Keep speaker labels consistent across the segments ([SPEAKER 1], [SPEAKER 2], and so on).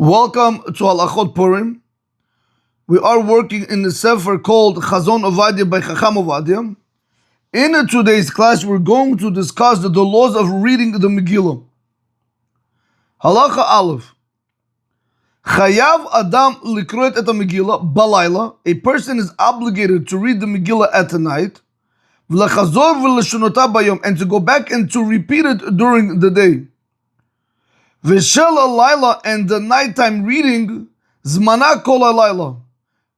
[SPEAKER 1] Welcome to Halachot Purim. We are working in the sefer called Chazon Ovadia by Chacham Ovadia. In today's class, we're going to discuss the laws of reading the Megillah. Halacha Aleph. Chayav Adam likroet et Megillah balayla. A person is obligated to read the Megillah at night. V'lechazor v'leshonota bayom, and to go back and to repeat it during the day. V'shel alayla, and the nighttime reading, zmana kol alayla.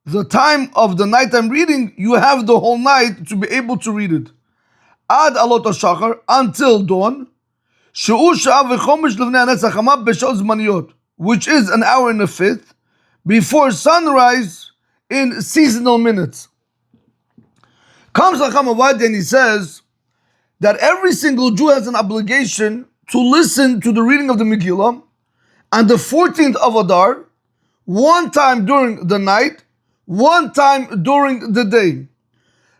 [SPEAKER 1] The time of the nighttime reading, you have the whole night to be able to read it. Ad alot hashachar, until dawn. She'u sha'a v'chomesh levnei hanetzach hama b'sha'ot zmaniyot, which is an hour and a fifth, before sunrise in seasonal minutes. Comes Chacham Ovadia and he says that every single Jew has an obligation to listen to the reading of the Megillah on the 14th of Adar, one time during the night, one time during the day.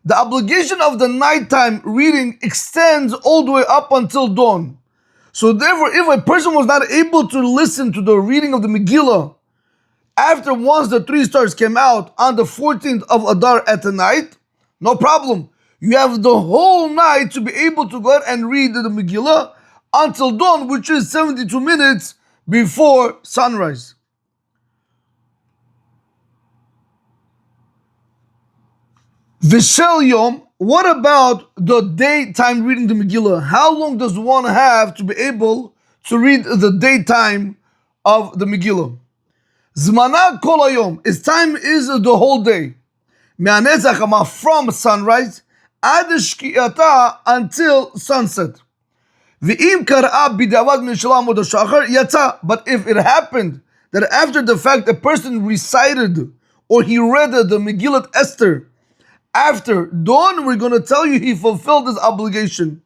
[SPEAKER 1] The obligation of the nighttime reading extends all the way up until dawn. So therefore, if a person was not able to listen to the reading of the Megillah after once the 3 stars came out on the 14th of Adar at the night, no problem. You have the whole night to be able to go ahead and read the Megillah until dawn, which is 72 minutes before sunrise. V'shel yom, what about the daytime reading the Megillah? How long does one have to be able to read the daytime of the Megillah? Zmana kol hayom, its time is the whole day. Me'anetzach hama, from sunrise ad shki'ata until sunset. V'im kar'a b'diavad min shel amud hashachar yatza. But if it happened that after the fact a person recited or he read the Megillat Esther after dawn, we're going to tell you he fulfilled his obligation.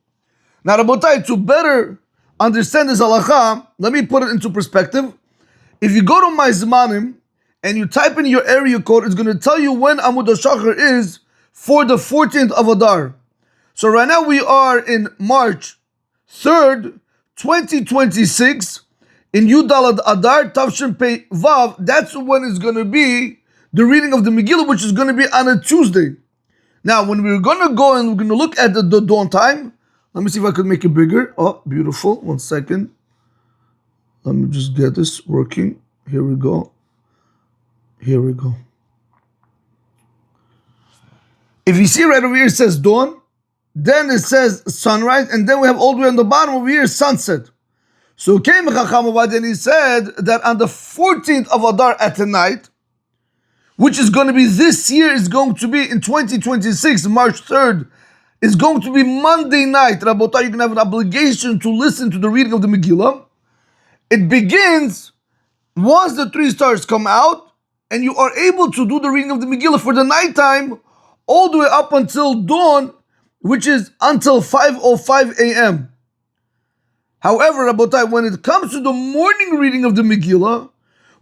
[SPEAKER 1] Now, Rabotai, to better understand this halacha, let me put it into perspective. If you go to my Zmanim and you type in your area code, it's going to tell you when Amud HaShachar is for the 14th of Adar. So right now we are in March 3rd, 2026, in Yudalad Adar, Tavshin Pei Vav. That's when it's going to be the reading of the Megillah, which is going to be on a Tuesday. Now, when we're going to go and we're going to look at the dawn time, let me see if I could make it bigger. Oh, beautiful. 1 second. Let me just get this working. Here we go. Here we go. If you see right over here, it says dawn, then it says sunrise, and then we have all the way on the bottom over here, sunset. So came Chacham Ovadia and he said that on the 14th of Adar at the night, which is going to be this year, is going to be in 2026, March 3rd, is going to be Monday night. Rabotai, you're going to have an obligation to listen to the reading of the Megillah. It begins once the 3 stars come out, and you are able to do the reading of the Megillah for the nighttime all the way up until dawn, which is until 5:05 a.m. However, Rabotai, when it comes to the morning reading of the Megillah,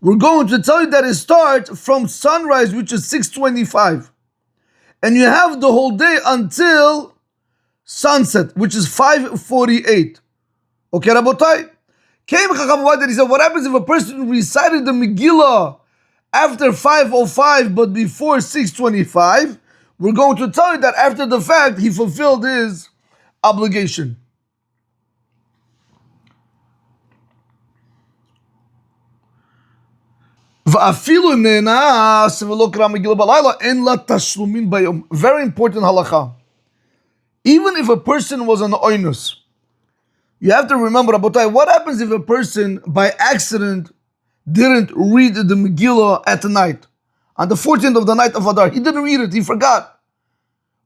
[SPEAKER 1] we're going to tell you that it starts from sunrise, which is 6:25. And you have the whole day until sunset, which is 5:48. Okay, Rabotai? Came Chacham Ovadia, he said, what happens if a person recited the Megillah after 5:05 but before 6:25? We're going to tell you that after the fact, he fulfilled his obligation. Very important halacha. Even if a person was an oinus, you have to remember, Rabotai, what happens if a person by accident didn't read the Megillah at night? On the 14th of the night of Adar, he didn't read it, he forgot.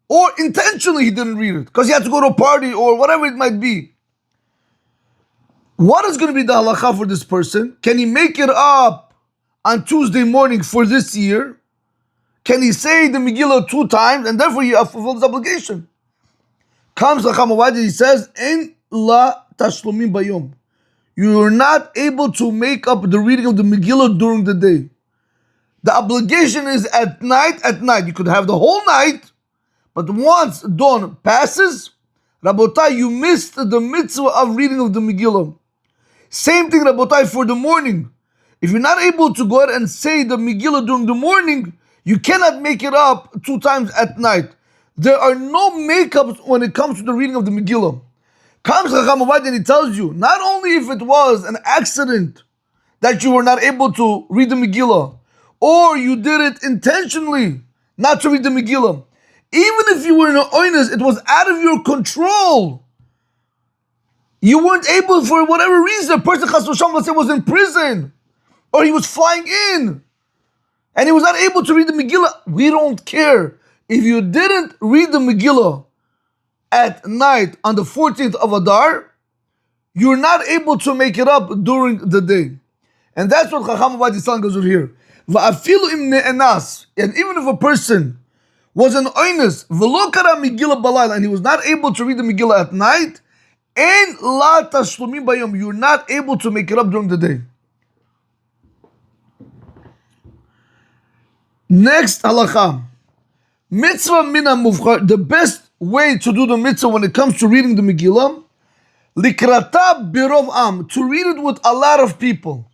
[SPEAKER 1] Or intentionally he didn't read it, because he had to go to a party or whatever it might be. What is going to be the halacha for this person? Can he make it up on Tuesday morning for this year? Can he say the Megillah 2 times and therefore he has fulfilled his obligation? Comes Chacham Ovadia, he says, En la tashlumin bayom. You are not able to make up the reading of the Megillah during the day. The obligation is at night. You could have the whole night, but once dawn passes, Rabotai, you missed the mitzvah of reading of the Megillah. Same thing, Rabotai, for the morning. If you're not able to go ahead and say the Megillah during the morning, you cannot make it up 2 times at night. There are no makeups when it comes to the reading of the Megillah. Comes Chacham Ovadia and he tells you, not only if it was an accident that you were not able to read the Megillah, or you did it intentionally not to read the Megillah, even if you were in an oinus, it was out of your control. You weren't able, for whatever reason, a person, Chas v'Shalom, let's say, was in prison, or he was flying in, and he was not able to read the Megillah. We don't care. If you didn't read the Megillah at night on the 14th of Adar, you're not able to make it up during the day. And that's what Chacham Ovadia is telling us over here. Va'afilu im ne'enas, and even if a person was an oinus, v'lo kara Megillah balayla, and he was not able to read the Megillah at night, ein la tashlumim bayom, you're not able to make it up during the day. Next halacha. Mitzvah mina muvchar, the best way to do the mitzvah when it comes to reading the Megillah, likrata birov am, to read it with a lot of people.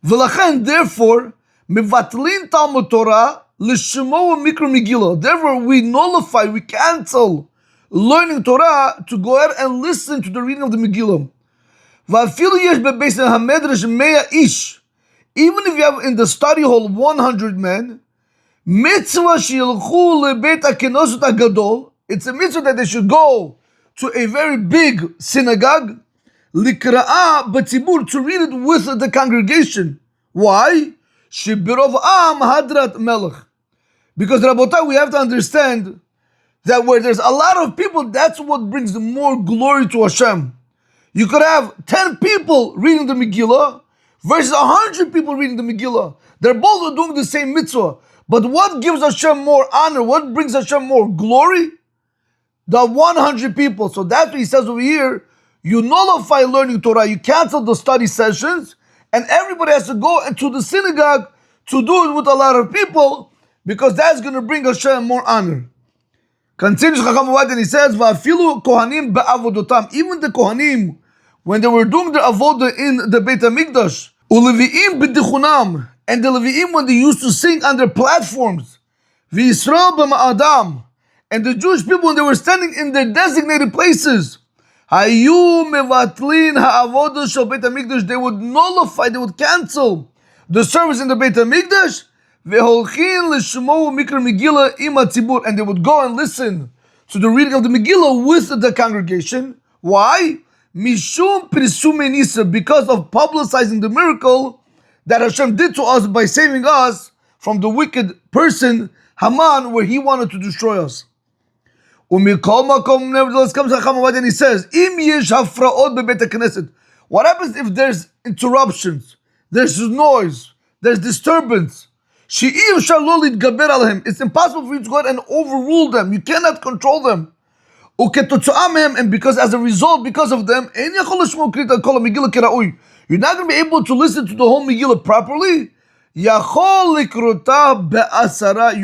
[SPEAKER 1] V'lachen, therefore, mivatlin Talmud Torah l'shemo mikra Megillah. Therefore, we nullify, we cancel learning Torah to go ahead and listen to the reading of the Megillah. V'afilu yesh bebeis hamedrash mea ish. Even if you have in the study hall 100 men, mitzvah shilchu lebeit hakenosut hagadol. It's a mitzvah that they should go to a very big synagogue, likra'ah b'tzibur, to read it with the congregation. Why? Shebirov am hadrat melech. Because Rabotai, we have to understand that where there's a lot of people, that's what brings more glory to Hashem. You could have 10 people reading the Megillah versus 100 people reading the Megillah. They're both doing the same mitzvah. But what gives Hashem more honor? What brings Hashem more glory? The 100 people. So that's what he says over here. You nullify learning Torah. You cancel the study sessions. And everybody has to go into the synagogue to do it with a lot of people, because that's going to bring Hashem more honor. Continues Chacham Ovadia and he says, "Va'afilu kohanim be'avodotam." Even the kohanim, when they were doing their avodah in the Beit HaMikdash, uleviim b'dichunam, and the Leviim, when they used to sing on their platforms, v'Yisrael b'ma'adam, and the Jewish people, when they were standing in their designated places, hayu mevatlin ha'avodah shel Beit HaMikdash, they would nullify, they would cancel the service in the Beit HaMikdash, ve'holchin l'shmo mikra Megillah im hatzibur, and they would go and listen to the reading of the Megillah with the congregation. Why? Mishum prisumei nisa, because of publicizing the miracle that Hashem did to us by saving us from the wicked person Haman, where he wanted to destroy us. Umikol makom, nevertheless, comes Chacham Ovadia and he says, Im yesh hafraot bebeit hakneset. What happens if there's interruptions, there's noise, there's disturbance? She'im shalo litgaber alhem. It's impossible for you to go ahead and overrule them. You cannot control them. And because as a result, because of them, you're not going to be able to listen to the whole Megillah properly. You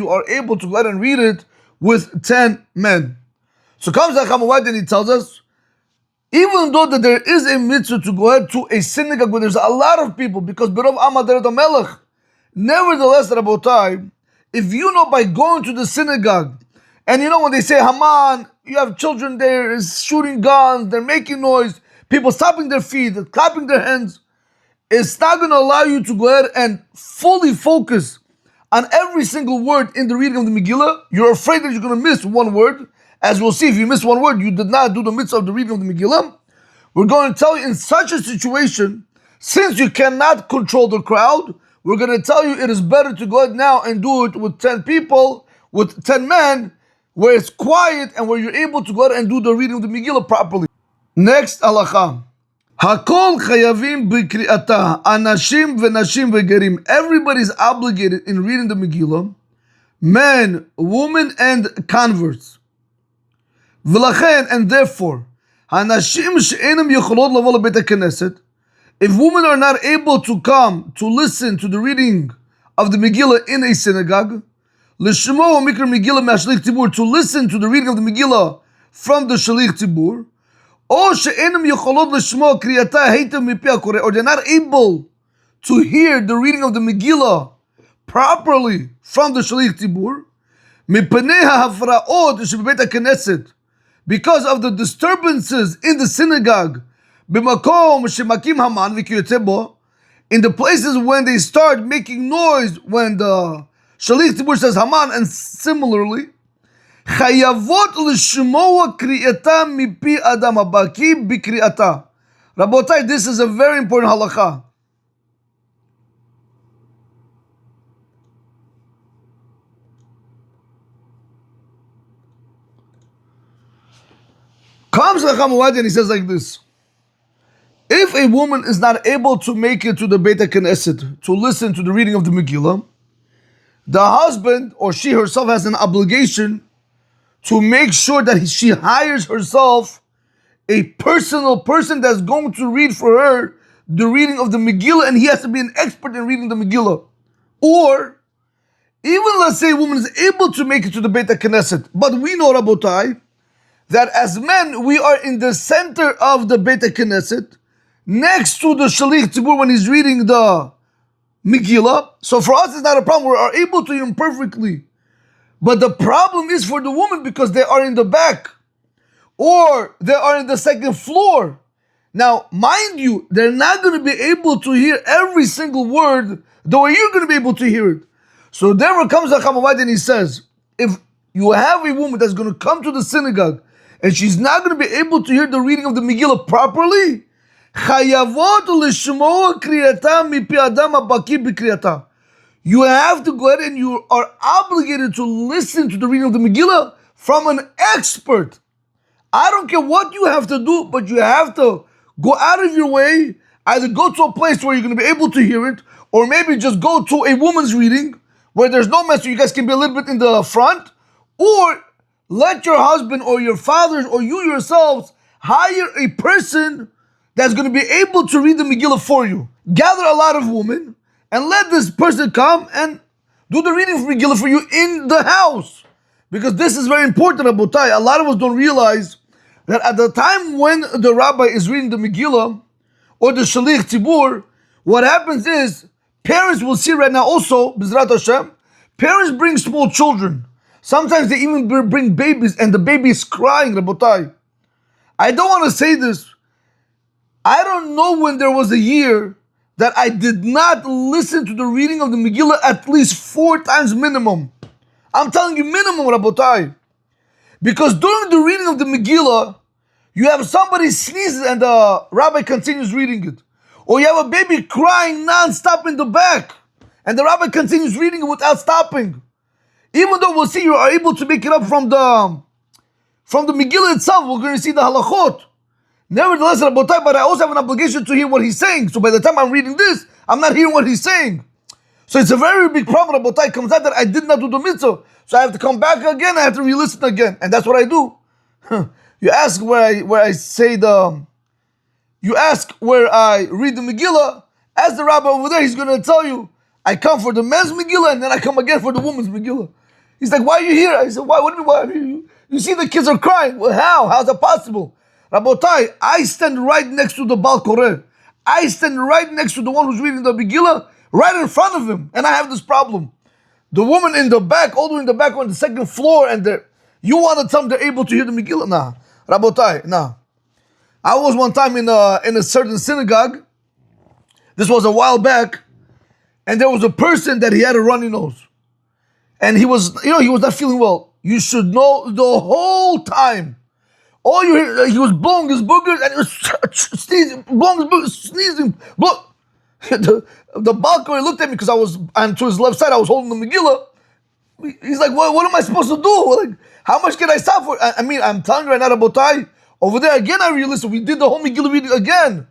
[SPEAKER 1] are able to go ahead and read it with 10 men. So comes Chacham Ovadia and he tells us, even though that there is a mitzvah to go ahead to a synagogue where there's a lot of people, because Birov Amad Melech, nevertheless, Rabotai, if you know by going to the synagogue, and you know when they say Haman, you have children there shooting guns, they're making noise, people stopping their feet, clapping their hands, it's not going to allow you to go ahead and fully focus on every single word in the reading of the Megillah. You're afraid that you're going to miss one word. As we'll see, if you miss one word, you did not do the mitzvah of the reading of the Megillah. We're going to tell you in such a situation, since you cannot control the crowd, we're going to tell you it is better to go ahead now and do it with 10 people, with 10 men, where it's quiet and where you're able to go ahead and do the reading of the Megillah properly. Next halacha. Hakol chayavim b'kri'ata, anashim v'nashim v'gerim. Everybody's obligated in reading the Megillah, men, women, and converts. V'lachen, and therefore, hanashim she'enam yecholot lavo lebeit hakneset. If women are not able to come to listen to the reading of the Megillah in a synagogue, l'shmo mikra Megillah me'ashlich tzibur, to listen to the reading of the Megillah from the shlich tzibur, or she'enam yecholot l'shmo kriyata heitem mipi hakoreh, or they're not able to hear the reading of the Megillah properly from the Shaliach Tzibur, מפני ההפרעות שבבית הכנסת, because of the disturbances in the synagogue, במקום שמקים המן וכיוצא בו, in the places when they start making noise when the Shaliach Tzibur says Haman, and similarly, חייבות לשמוע קריאתה מפי אדם הבקיא בקריאתה. Rabotai, this is a very important halacha. Comes Rav Chaim Igal and he says like this: if a woman is not able to make it to the Beit HaKnesset to listen to the reading of the Megillah, the husband or she herself has an obligation to make sure that she hires herself a personal person that's going to read for her the reading of the Megillah, and he has to be an expert in reading the Megillah. Or, even let's say a woman is able to make it to the Beit HaKnesset, but we know, Rabotai, that as men, we are in the center of the Beit HaKnesset, next to the Shaliach Tzibur when he's reading the Megillah. So for us, it's not a problem. We are able to hear him perfectly. But the problem is for the woman because they are in the back or they are in the second floor. Now, mind you, they're not going to be able to hear every single word the way you're going to be able to hear it. So therefore comes Rav Chaim Igal and he says, if you have a woman that's going to come to the synagogue and she's not going to be able to hear the reading of the Megillah properly, חייבות לשמוע קריאתה מפי אדם הבקיא בקריאתה. You have to go ahead and you are obligated to listen to the reading of the Megillah from an expert. I don't care what you have to do, but you have to go out of your way, either go to a place where you're going to be able to hear it, or maybe just go to a woman's reading where there's no mess, so you guys can be a little bit in the front, or let your husband or your fathers or you yourselves hire a person that's going to be able to read the Megillah for you. Gather a lot of women and let this person come and do the reading of Megillah for you in the house. Because this is very important, Rabotai. A lot of us don't realize that at the time when the rabbi is reading the Megillah or the Shaliach Tzibur, what happens is parents will see right now also, B'ezrat Hashem, parents bring small children. Sometimes they even bring babies and the baby is crying, Rabotai. I don't want to say this. I don't know when there was a year that I did not listen to the reading of the Megillah at least 4 times minimum. I'm telling you minimum, Rabotai. Because during the reading of the Megillah, you have somebody sneezes and the rabbi continues reading it. Or you have a baby crying non-stop in the back and the rabbi continues reading it without stopping. Even though we'll see you are able to make it up from the Megillah itself, we're going to see the halachot. Nevertheless, Rabotai, but I also have an obligation to hear what he's saying. So by the time I'm reading this, I'm not hearing what he's saying. So it's a very big problem, Rabotai. Comes out that I did not do the mitzvah. So I have to come back again, I have to re-listen again. And that's what I do. You ask where I read the Megillah. Ask the rabbi over there, he's going to tell you, I come for the men's Megillah and then I come again for the women's Megillah. He's like, why are you here? I said, why? What do you mean, why are you? You see the kids are crying. Well, how? How's that possible? Rabotai, I stand right next to the Baal Koreh. I stand right next to the one who's reading the Megillah, right in front of him. And I have this problem. The woman in the back, all the way in the back on the second floor, and you want to tell them they're able to hear the Megillah? Nah. Rabotai, nah. I was one time in a certain synagogue. This was a while back. And there was a person that he had a runny nose. And he was not feeling well. You should know the whole time. All you hear, he was blowing his boogers and he was sneezing, blowing his boogers, sneezing. The Baal Koreh looked at me because I'm to his left side, I was holding the Megillah. He's like, what am I supposed to do? Like, how much can I stop for? I mean, I'm telling you right now, Rabotai, over there again, I realized we did the whole Megillah reading again.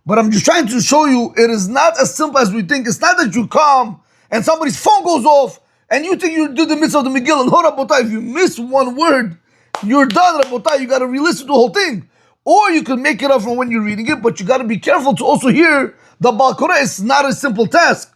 [SPEAKER 1] But I'm just trying to show you, it is not as simple as we think. It's not that you come and somebody's phone goes off and you think you do the mitzvah of the Megillah. No, Rabotai, if you miss one word, you're done, Rabotai. You got to re-listen to the whole thing. Or you can make it up from when you're reading it, but you got to be careful to also hear the Baal Koreh. It's not a simple task.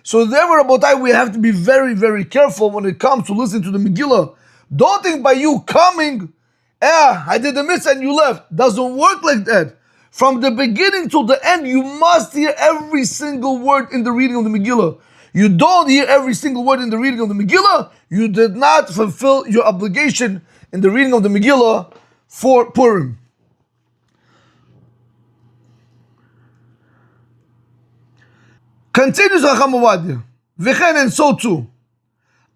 [SPEAKER 1] So therefore, Rabotai, we have to be very, very careful when it comes to listening to the Megillah. Don't think by you coming, I did the mitzvah and you left. Doesn't work like that. From the beginning till the end, you must hear every single word in the reading of the Megillah. You don't hear every single word in the reading of the Megillah, you did not fulfill your obligation in the reading of the Megillah for Purim. Continues Chacham Ovadia. V'chen, and so too.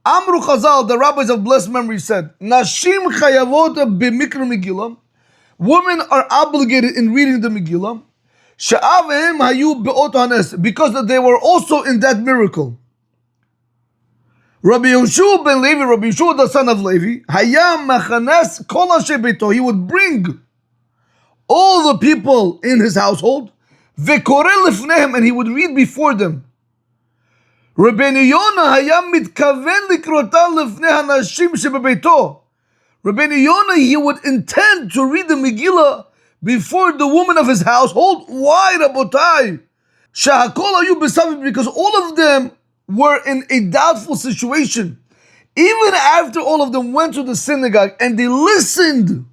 [SPEAKER 1] Amru Chazal, the rabbis of blessed memory, said, Nashim chayavot b'mikra Megillah. Women are obligated in reading the Megillah. She'avehem hayu be'ot hanes, because they were also in that miracle. Rabbi Yeshua ben Levi, Rabbi Yeshua the son of Levi, hayam machanes kol asher beito. He would bring all the people in his household, ve'koreh lifnehem, and he would read before them. Rabbeinu Yonah hayam mitkaven likrota lifnei hanashim shebebeito. Rabbeinu Yonah, he would intend to read the Megillah before the woman of his household. Why, Rabotai? Shahakol hayu b'savim, because all of them were in a doubtful situation. Even after all of them went to the synagogue and they listened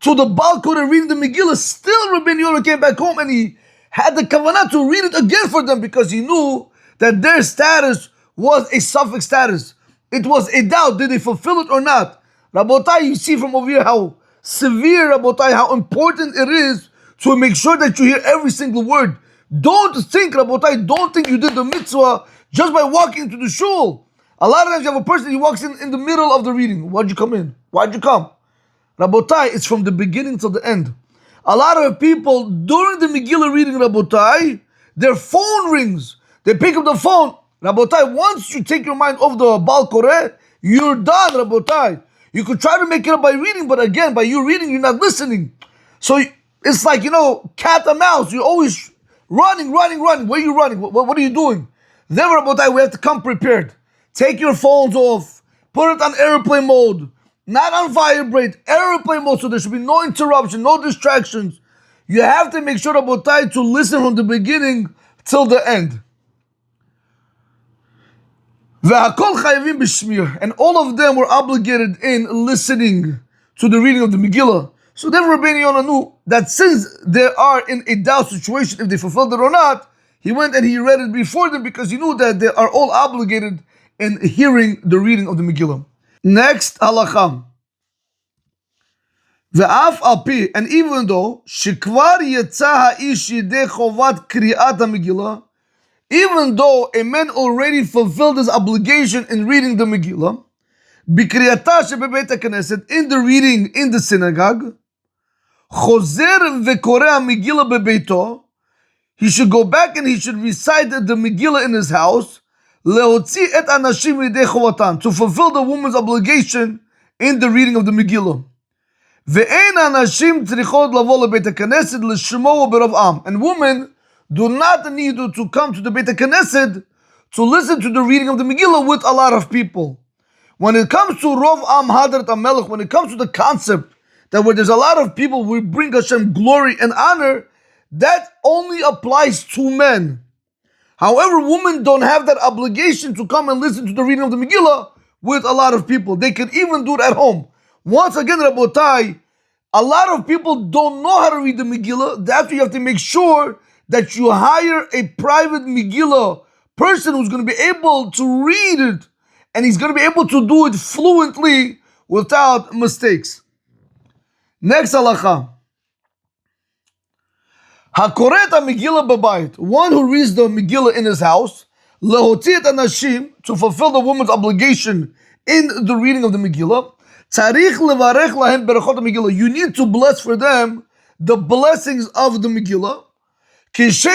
[SPEAKER 1] to the Baal Koreh reading the Megillah, still Rabbeinu Yonah came back home and he had the kavanah to read it again for them, because he knew that their status was a suffix status. It was a doubt. Did they fulfill it or not? Rabotai, you see from over here how severe, Rabotai, how important it is to make sure that you hear every single word. Don't think, Rabotai, don't think you did the mitzvah just by walking into the shul. A lot of times you have a person, he walks in the middle of the reading. Why'd you come in? Why'd you come? Rabotai, it's from the beginning to the end. A lot of people, during the Megillah reading, Rabotai, their phone rings. They pick up the phone. Rabotai, once you take your mind off the Baal Koreh, you're done, Rabotai. You could try to make it up by reading, but again, by you reading, you're not listening. So it's like, cat and mouse. You're always running. Where are you running? What are you doing? Then, Rabotai, we have to come prepared. Take your phones off. Put it on airplane mode. Not on vibrate. Airplane mode, so there should be no interruption, no distractions. You have to make sure, Rabotai, to listen from the beginning till the end. And all of them were obligated in listening to the reading of the Megillah. So then Rabbeinu Yonah knew that since they are in a doubt situation, if they fulfilled it or not, he went and he read it before them, because he knew that they are all obligated in hearing the reading of the Megillah. Next, halakha. Ve'af alpi, and even though shekvar yetza ha'ish yidei chovat kri'at ha-Megillah, even though a man already fulfilled his obligation in reading the Megillah, b'kriyata shebebeit HaKnesset, in the reading in the synagogue, chozer ve'koreh ha-Megillah bebeito, he should go back and he should recite the Megillah in his house, leotzi et anashim lidei chovatan, to fulfill the woman's obligation in the reading of the Megillah. Ve'ein anashim tzrichot lavo lebeit HaKnesset l'shmo b'Rav Am, and women do not need to come to the Beit HaKnesset to listen to the reading of the Megillah with a lot of people. When it comes to Rav Am Hadrat HaMelech, when it comes to the concept that where there's a lot of people, we bring Hashem glory and honor, that only applies to men. However, women don't have that obligation to come and listen to the reading of the Megillah with a lot of people. They can even do it at home. Once again, Rabotai, a lot of people don't know how to read the Megillah. That's why you have to make sure that you hire a private Megillah person who's going to be able to read it, and he's going to be able to do it fluently without mistakes. Next halakha. Hakoret ha-Megillah b'bayit, one who reads the Megillah in his house, lehotzi et anashim, to fulfill the woman's obligation in the reading of the Megillah, tzarich levarech lahem berachot ha-Megillah, you need to bless for them the blessings of the Megillah, just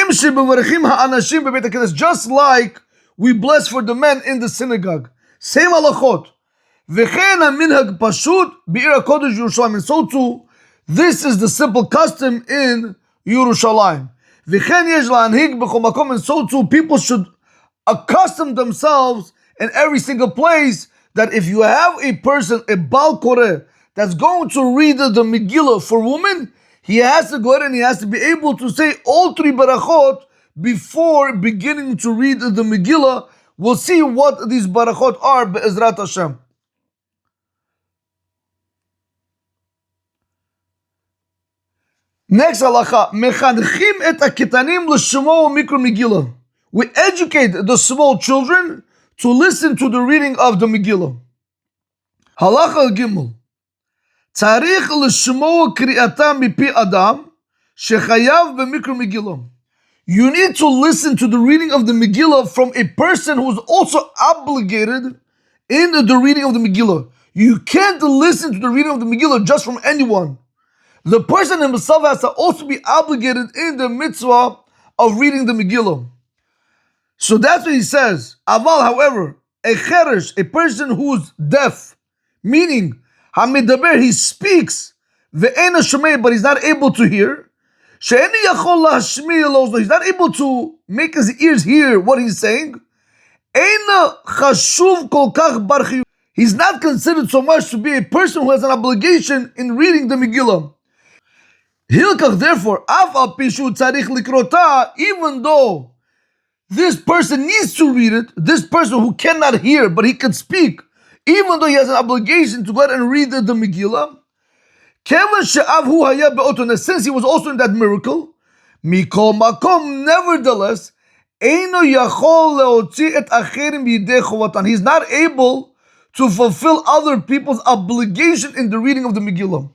[SPEAKER 1] like we bless for the men in the synagogue. Same halachot. And so too, this is the simple custom in Yerushalayim. And so too, people should accustom themselves in every single place that if you have a person, a Baal Koreh, that's going to read the Megillah for women, he has to go ahead and he has to be able to say all three barachot before beginning to read the Megillah. We'll see what these barachot are, be'ezrat Hashem. Next halacha, mechanchim et haketanim l'shmo mikra Megillah. We educate the small children to listen to the reading of the Megillah. Halacha Gimel. Tzarich l'shmo kri'ata mipi adam shechayav b'mikra Megillah. You need to listen to the reading of the Megillah from a person who is also obligated in the reading of the Megillah. You can't listen to the reading of the Megillah just from anyone. The person himself has to also be obligated in the mitzvah of reading the Megillah. So that's what he says. Aval, however, a cheresh, a person who's deaf, meaning hamidaber, he speaks, ve'ena shomei, but he's not able to hear. She'eni yachol lahashmiya lo, he's not able to make his ears hear what he's saying. Eina chashuv kol kach bar chiyuv. He's not considered so much to be a person who has an obligation in reading the Megillah. Hilkach, therefore, af al pishu tzarich likrota, even though this person needs to read it, this person who cannot hear but he can speak, even though he has an obligation to go ahead and read the Megillah, kevan she'av hu haya be'oton, since he was also in that miracle, mikol makom, nevertheless, eino yachol leotzi et acherim yidei chovatan, he's not able to fulfill other people's obligation in the reading of the Megillah.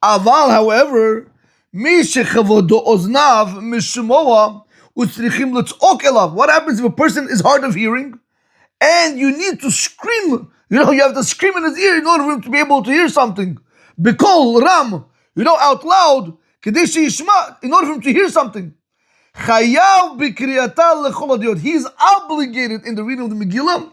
[SPEAKER 1] Aval, however, mi shechavodo oznav mishmoa utzrichim letzok elav. What happens if a person is hard of hearing and you need to scream? You have to scream in his ear in order for him to be able to hear something. Bikol ram, out loud, kadesh yishma, in order for him to hear something. Chayav bikriyata lechol hadiyot. He is obligated in the reading of the Megillah,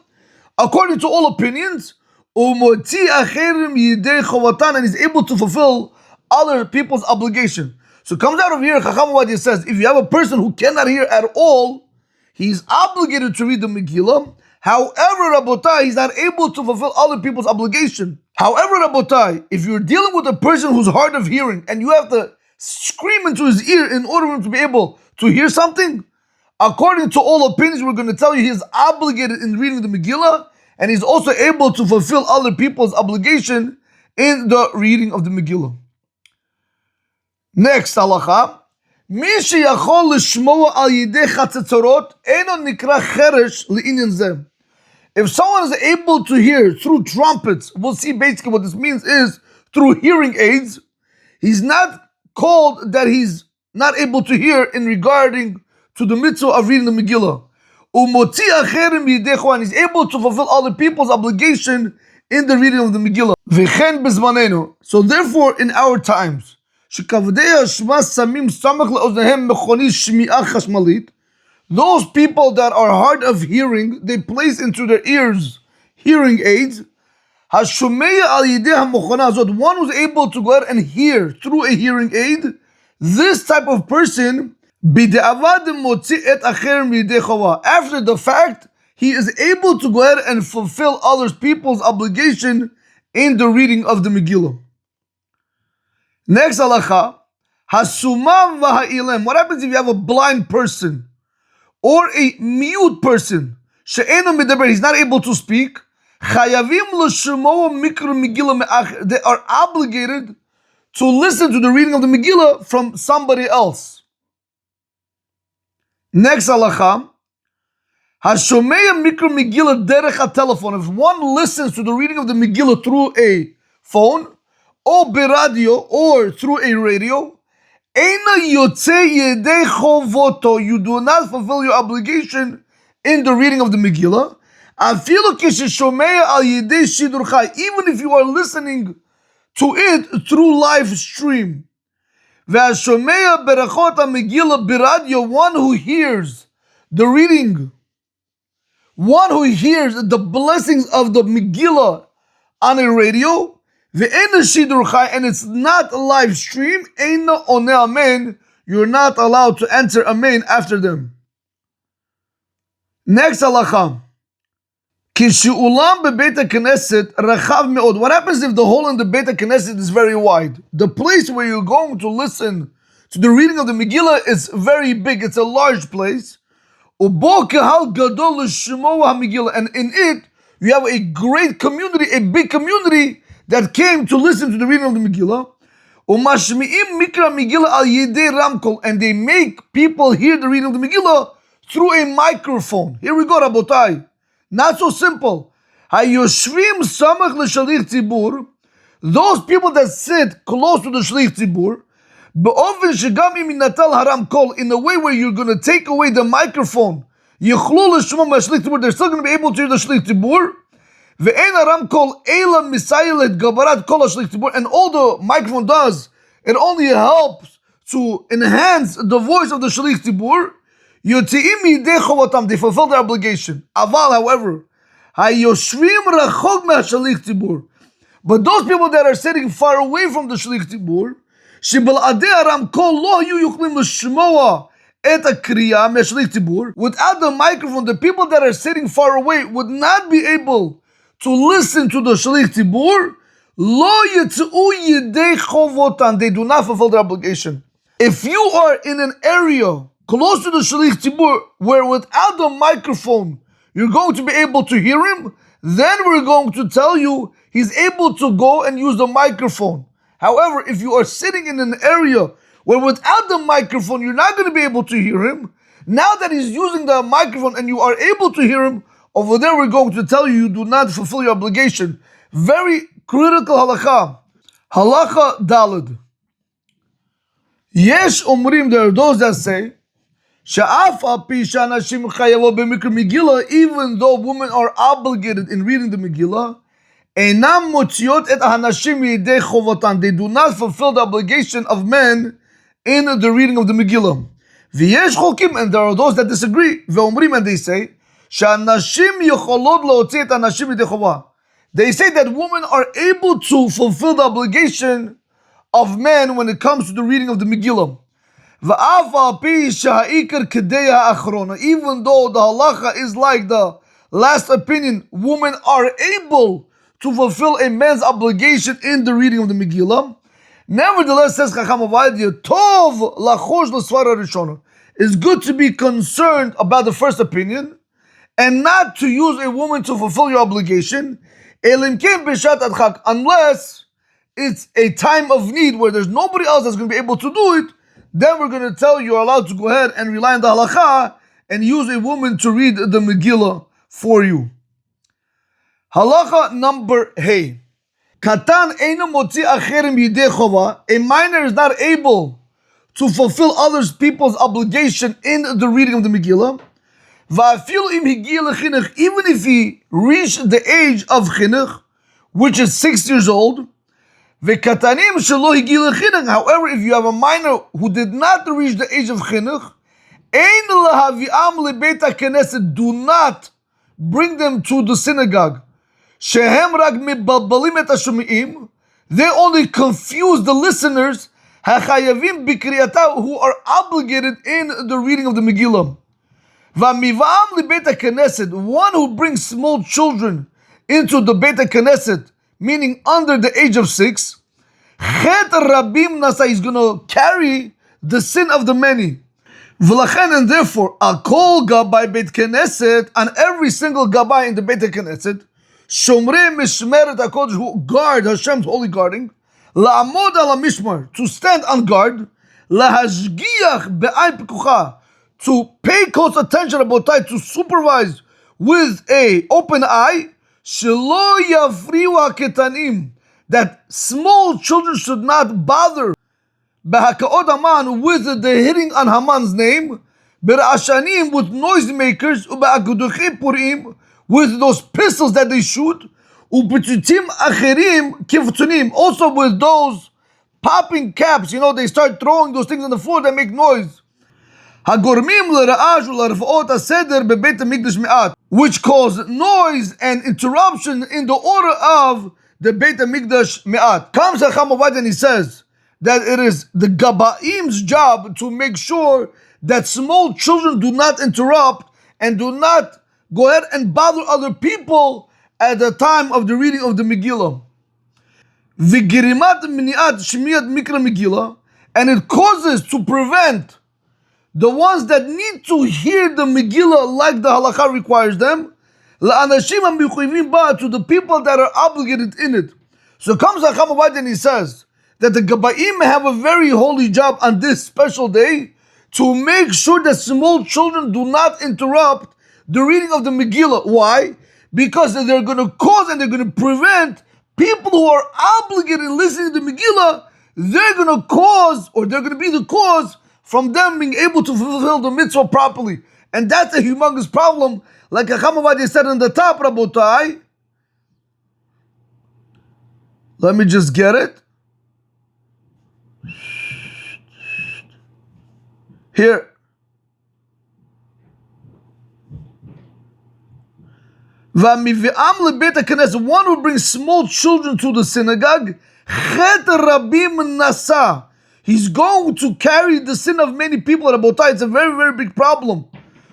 [SPEAKER 1] according to all opinions, umotzi acherim yidei chovatan, and he's able to fulfill other people's obligation. So it comes out of here, Chacham Ovadia says, if you have a person who cannot hear at all, he's obligated to read the Megillah. However, Rabotai, he's not able to fulfill other people's obligation. However, Rabotai, if you're dealing with a person who's hard of hearing and you have to scream into his ear in order for him to be able to hear something, according to all opinions, we're going to tell you he's obligated in reading the Megillah, and he's also able to fulfill other people's obligation in the reading of the Megillah. Next halacha, mi sheyachol lishmoa al yidei chatzetzorot eno nikra cheresh li'inyan zeh. If someone is able to hear through trumpets, we'll see basically what this means is through hearing aids, he's not called that he's not able to hear in regarding to the mitzvah of reading the Megillah. Umotzi acherim yidei chovatan, he's able to fulfill other people's obligation in the reading of the Megillah. V'chen bezmanenu. So therefore, in our times, those people that are hard of hearing, they place into their ears hearing aids. One who's able to go ahead and hear through a hearing aid, this type of person, after the fact, he is able to go ahead and fulfill other people's obligation in the reading of the Megillah. Next halacha, hasumam v'ha'ilem. What happens if you have a blind person or a mute person? She'eno medaber, he's not able to speak. Chayavim l'shemo mikra Megillah me'acher. They are obligated to listen to the reading of the Megillah from somebody else. Next halacha, hashomeya mikra Megillah derech ha-telephone. If one listens to the reading of the Megillah through a phone, or beradio, or through a radio, eina yotze yedei chovoto, you do not fulfill your obligation in the reading of the Megillah. Afilu kishishomea al yedei shidur chai, even if you are listening to it through live stream. Ve'ashomea berachot ha-Megillah beradio, one who hears the reading, one who hears the blessings of the Megillah on a radio, and it's not a live stream, you're not allowed to enter amen after them. Next halacha. What happens if the hole in the Beit HaKnesset is very wide? The place where you're going to listen to the reading of the Megillah is very big, it's a large place. And in it, you have a great community, a big community that came to listen to the reading of the Megillah. Umashmi'im mikra Megillah al yedei ramkol, and they make people hear the reading of the Megillah through a microphone. Here we go, Rabotai. Not so simple. Hayoshvim samach l'shalich tzibur, those people that sit close to the shlich tzibur, be'oven shegam im natal haram kol, in a way where you're going to take away the microphone, yichlu l'shmo ma'shlich tzibur, they're still going to be able to hear the shlich tzibur. Ve'en haram kol eila misayel et gabarat kol hashlich tzibur, and all the microphone does, it only helps to enhance the voice of the shlich tzibur. Yotzi'im yidei chovatam, they fulfill their obligation. Aval, however, hayoshvim rachok me'hashlich tzibur, but those people that are sitting far away from the shlich tzibur, שבלעדי הרמקול לא היו יכולים לשמוע את הקריאה מהשליח ציבור. Without the microphone, the people that are sitting far away would not be able to listen to the shlich tzibur. לא יצאו ידי חובותן, they do not fulfill their obligation. If you are in an area close to the shlich tzibur where without the microphone you're going to be able to hear him, then we're going to tell you he's able to go and use the microphone. However, if you are sitting in an area where without the microphone you're not going to be able to hear him, now that he's using the microphone and you are able to hear him, over there we're going to tell you do not fulfill your obligation. Very critical halakha. Halakha dalad. Yesh omrim, there are those that say, sha'af api sha'anashim chayavo b'mikra Megillah, even though women are obligated in reading the Megillah, Einam motziot et hanashim yidei chovotan, they do not fulfill the obligation of men in the reading of the Megillah. V'yesh chokim, and there are those that disagree. Ve'omrim, and they say, she'anashim yocholot leotzi et hanashim yidei chova. They say that women are able to fulfill the obligation of men when it comes to the reading of the Megillah. V'af al pi sha'ikar kedei ha'achrona, even though the halacha is like the last opinion, women are able to fulfill a man's obligation in the reading of the Megillah. Nevertheless, says Chacham Ovadia, Tov lachosh l'svara rishona. It's good to be concerned about the first opinion and not to use a woman to fulfill your obligation, elim ken b'shat adchak, unless it's a time of need where there's nobody else that's going to be able to do it. Then we're going to tell you you're allowed to go ahead and rely on the halacha and use a woman to read the Megillah for you. Halacha number hey. Katan eino motzi acherim yidei chova. A minor is not able to fulfill other people's obligation in the reading of the Megillah. Va'afilu im higia lechinuch, even if he reached the age of chinuch, which is 6 years old. Ve'katanim shelo higia lechinuch. However, if you have a minor who did not reach the age of chinuch, ein lahaviam lebeit haKnesset, do not bring them to the synagogue. Shehem rag mibalbalim et hashumiim, they only confuse the listeners, hachayavim bikriyata, who are obligated in the reading of the Megillah. V'mivam libeit haKnesset, one who brings small children into the Beit HaKnesset, meaning under the age of 6, chet rabim nasa, is going to carry the sin of the many. V'lachen, and therefore, akol gabay Beit Knesset, and every single gabay in the Beit HaKnesset, Shomrei mishmeret HaKodesh, who guard Hashem's holy guarding, la'amod ala mishmar, to stand on guard, lahashgiach be'ayn pekucha, to pay close attention, abotai, to supervise with a open eye, shelo yafriu haketanim, that small children should not bother behakaod Haman, with the hitting on Haman's name, berashanim, with noisemakers, ube'akuduchei Purim, with those pistols that they shoot, u'b'tzitzim acherim kivtzunim, also with those popping caps, they start throwing those things on the floor that make noise. Hagormim l'ra'ash u'l'rafa'ot ha'seder bebeit hamikdash me'at, which cause noise and interruption in the order of the Beit HaMikdash me'at. Comes Chacham Ovadia and he says that it is the Gabaim's job to make sure that small children do not interrupt and do not go ahead and bother other people at the time of the reading of the Megillah. V'girimat miniat shmiyat mikra Megillah, and it causes to prevent the ones that need to hear the Megillah like the halakha requires them, la'anashim ha'mechuyivim ba, to the people that are obligated in it. So comes Chacham Ovadia and he says that the Gabaim have a very holy job on this special day to make sure that small children do not interrupt the reading of the Megillah. Why? Because they're going to cause and they're going to prevent people who are obligated in listening to the Megillah. They're going to cause, or they're going to be the cause from them being able to fulfill the mitzvah properly. And that's a humongous problem. Like Chacham Ovadia said on the top, Rabotai. Let me just get it. Here. One who brings small children to the synagogue, he's going to carry the sin of many people. Rabotai, it's a very, very big problem.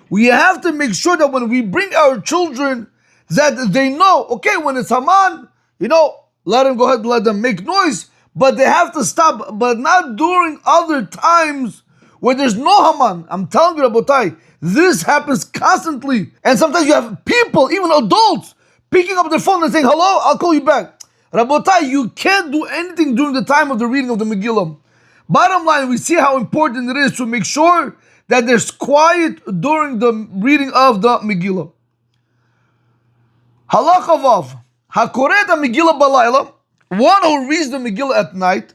[SPEAKER 1] We have to make sure that when we bring our children, that they know, okay, when it's Haman, let them go ahead, let them make noise, but they have to stop, but not during other times where there's no Haman. I'm telling you, Rabotai, this happens constantly. And sometimes you have people, even adults, picking up their phone and saying, hello, I'll call you back. Rabotai, you can't do anything during the time of the reading of the Megillah. Bottom line, we see how important it is to make sure that there's quiet during the reading of the Megillah. Halacha Vav. Hakoret Megillah balayla, one who reads the Megillah at night,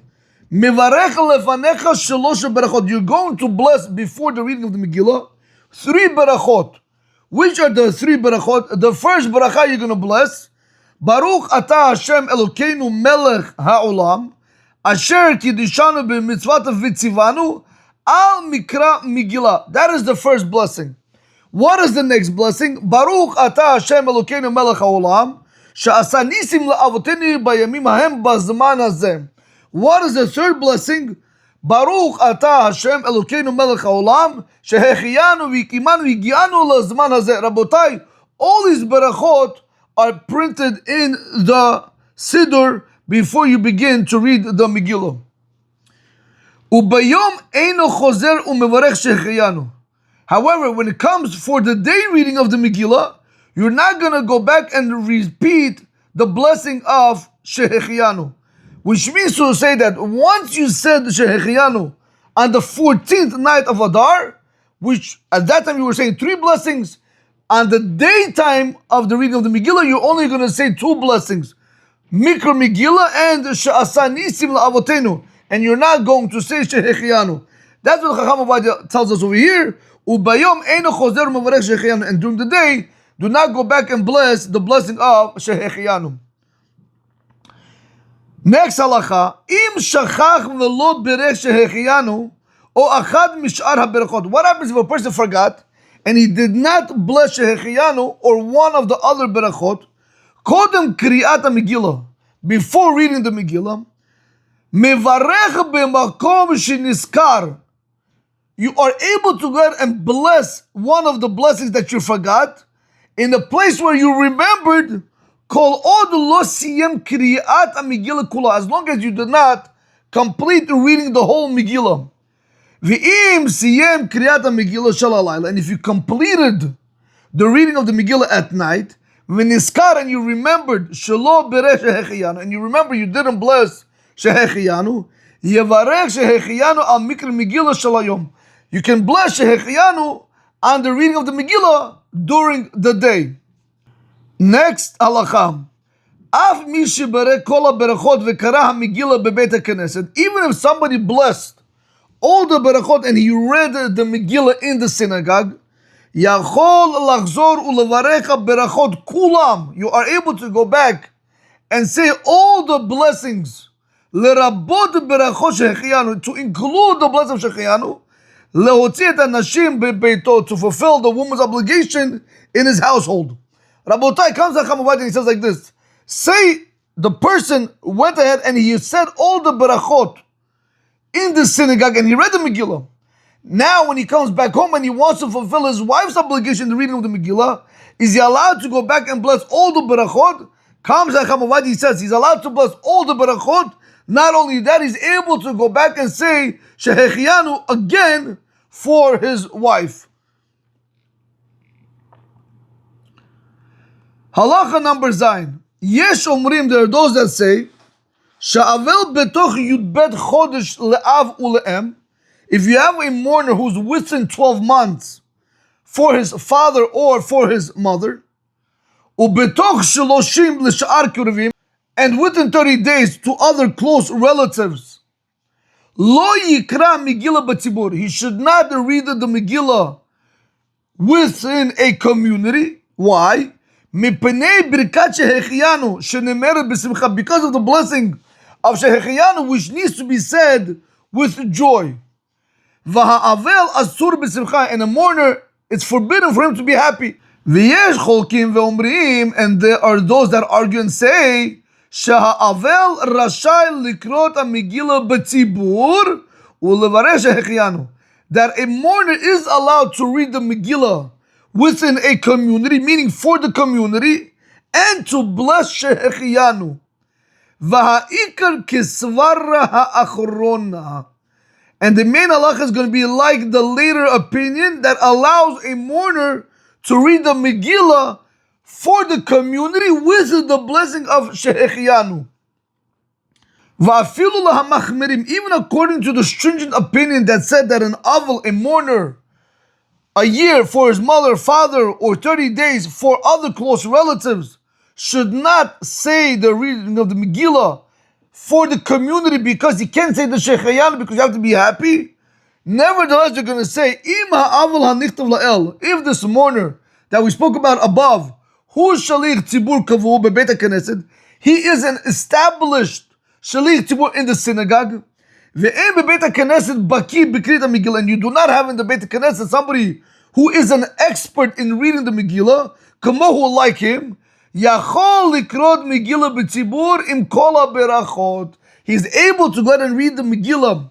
[SPEAKER 1] mevarech lefanecha shalosh berachot. You're going to bless before the reading of the Megillah 3 berachot. Which are the 3 berachot? The first beracha you're going to bless, Baruch atah Hashem Elokeinu melech ha'olam, asher kiddushanu b'mitzvot v'tzivanu al mikra Megillah. That is the first blessing. What is the next blessing? Baruch atah Hashem Elokeinu melech ha'olam, she'asa nisim la'avotenu bayamim hahem bazman hazeh. What is the third blessing? Baruch atah Hashem Elokeinu melech haolam shehechiyanu v'ikimanu v'gianu la'zman hazeh. Rabotai, all these berachot are printed in the Siddur before you begin to read the Megillah. Ubayom eino chozer umevarech shehechiyanu. However, when it comes for the day reading of the Megillah, you're not going to go back and repeat the blessing of shehechiyanu. Which means to say that once you said Shehechiyanu on the 14th night of Adar, which at that time you were saying 3 blessings, on the daytime of the reading of the Megillah, you're only going to say 2 blessings. Mikra Megillah and She'asa Nisim La'avotenu. And you're not going to say Shehechiyanu. That's what Chacham Ovadia tells us over here. Ubayom eino chozer u'mevarech Shehechiyanu. And during the day, do not go back and bless the blessing of Shehechiyanu. Next halacha, im shachach v'lo berech shehechiyanu o achad mishar haberachot. What happens if a person forgot and he did not bless shehechiyanu or one of the other berachot? Kodem kriyat Megillah, before reading the Megillah, mevarech b'makom sheniskar. You are able to go ahead and bless one of the blessings that you forgot in the place where you remembered. Call all the lo siyem kriyat Megillah kula, as long as you did not complete reading the whole Megillah. V'im siyem kriyat Megillah shalalayla, and if you completed the reading of the Megillah at night, v'niskar, and you remembered shelo berech shehechiyanu, and you remember you didn't bless shehechiyanu, yevarech shehechiyanu al mikra Megillah shalayom. You can bless shehechiyanu on the reading of the Megillah during the day. Next halacha, af mi shebareh kol haberachot v'karah Megillah bebeit haKnesset. Even if somebody blessed all the berachot and he read the Megillah in the synagogue, yachol lachzor ulevarech berachot kulam. You are able to go back and say all the blessings, lerabot berachot shehechiyanu, to include the blessing of shehechiyanu, lehotzi et hanashim bebeito, to fulfill the woman's obligation in his household. Rabotai comes to Chacham Ovadia and he says like this: say the person went ahead and he said all the berachot in the synagogue and he read the Megillah. Now when he comes back home and he wants to fulfill his wife's obligation, the reading of the Megillah, is he allowed to go back and bless all the berachot? Comes Chacham Ovadia, he says he's allowed to bless all the berachot. Not only that, he's able to go back and say shehechiyanu again for his wife. Halacha number Zayin. Yesh omrim, there are those that say, Sha'avel betoch yudbet chodesh le'av ule'em. If you have a mourner who's within 12 months for his father or for his mother, ubetoch shloshim l'sha'ar kiruvim, and within 30 days to other close relatives, lo yikra Megillah b'tzibur, he should not read the Megillah within a community. Why? Mipnei birkat shehechiyanu shenemeret b'simcha, because of the blessing of shehechiyanu, which needs to be said with joy. V'ha'avel asur b'simcha, and a mourner, it's forbidden for him to be happy. V'yesh cholkim ve'omrim, and there are those that argue and say, sheha'avel rashai likrot Megillah b'tzibur ulevarech shehechiyanu, that a mourner is allowed to read the Megillah within a community, meaning for the community, and to bless shehechiyanu. V'ha'ikar kisvara ha'achrona, and the main halacha is going to be like the later opinion that allows a mourner to read the Megillah for the community with the blessing of shehechiyanu. Va'afilu lahamachmirim, even according to the stringent opinion that said that an avel, a mourner, a year for his mother, father, or 30 days for other close relatives, should not say the reading of the Megillah for the community because he can't say the shehechiyanu because you have to be happy. Nevertheless, they're going to say, Im ha'avel hanichtav la'el, if this mourner that we spoke about above, hu shalich tzibur kavu bebeit HaKnesset, he is an established shalich tzibur in the synagogue, ve'en bebeit HaKnesset baki b'krit Megillah, and you do not have in the Beit HaKnesset somebody who is an expert in reading the Megillah, kamohu, like him, yachol likrot Megillah b'tzibur im kol ha'berachot, he's able to go ahead and read the Megillah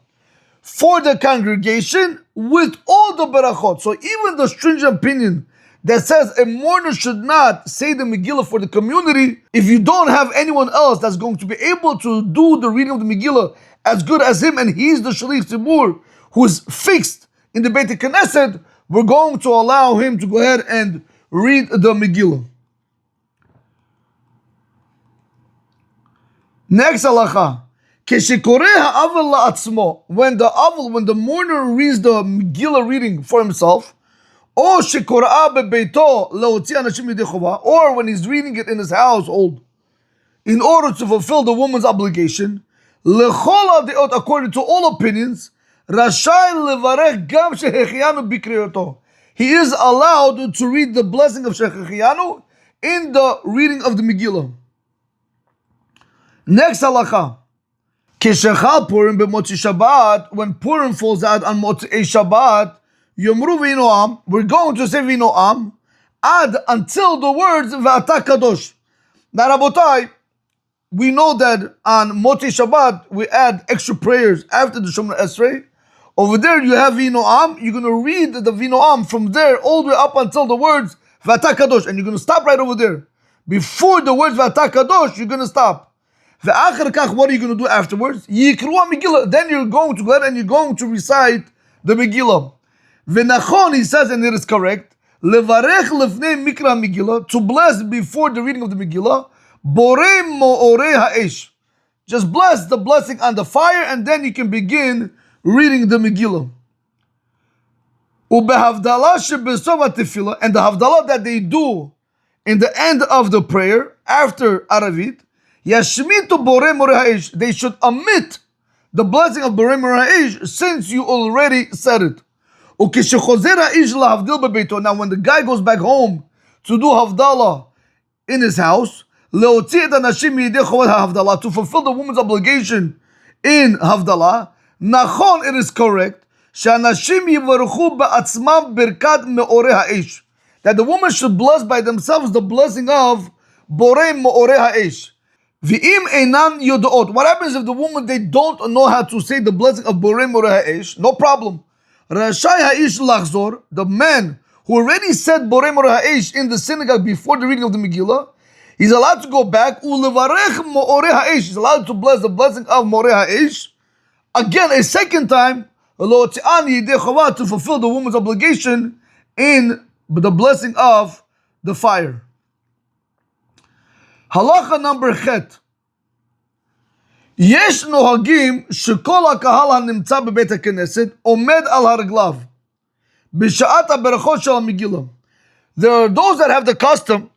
[SPEAKER 1] for the congregation with all the berachot. So even the stringent opinion that says a mourner should not say the Megillah for the community, if you don't have anyone else that's going to be able to do the reading of the Megillah as good as him, and he's the Shalich Tzibur who's fixed in the Beit Knesset, we're going to allow him to go ahead and read the Megillah. Next halacha. When the mourner reads the Megillah reading for himself, or when he's reading it in his household, in order to fulfill the woman's obligation, according to all opinions, he is allowed to read the blessing of shehechiyanu in the reading of the Megillah. Next halacha. Keshechal Purim b'motzi Shabbat, when Purim falls out on Motzei Shabbat, Yomru v'inoam, we're going to say v'inoam, add until the words v'ata kadosh. Now, Rabotai, we know that on Motzei Shabbat we add extra prayers after the Shemona Esrei. Over there you have v'inoam. You're going to read the v'inoam from there all the way up until the words v'ata kadosh, and you're going to stop right over there. Before the words v'ata kadosh, you're going to stop. What are you going to do afterwards? Megillah. Then you're going to go ahead and you're going to recite the Megillah. V'nachon, he says, and it is correct, levarech lefnei mikra Megillah, to bless before the reading of the Megillah, borei mo'orei ha'esh. Just bless the blessing on the fire, and then you can begin reading the Megillah. Ubehavdalah shebesov ha'tefillah, and the havdalah that they do in the end of the prayer, after Aravit, Yashmitu borei morei ha'esh, they should omit the blessing of borei morei ha'esh since you already said it. Now, when the guy goes back home to do Havdalah in his house, to fulfill the woman's obligation in Havdalah, Nachon, it is correct, that the woman should bless by themselves the blessing of Borei Me'orei Ha'esh. What happens if the woman, they don't know how to say the blessing of Borei Me'orei Ha'esh? No problem. Rashai ha'ish lachzor, the man who already said Borei Me'orei Ha'esh in the synagogue before the reading of the Megillah, he's allowed to go back. Ulevarech Me'orei Ha'esh, he's allowed to bless the blessing of Me'orei Ha'esh again a second time, to fulfill the woman's obligation in the blessing of the fire. Halacha number chet. יש נוהגים שכל הקהל הנמצא בבית הכנסת עומד על הרגליו בשעת הברכות של המגילה. There are those that have the custom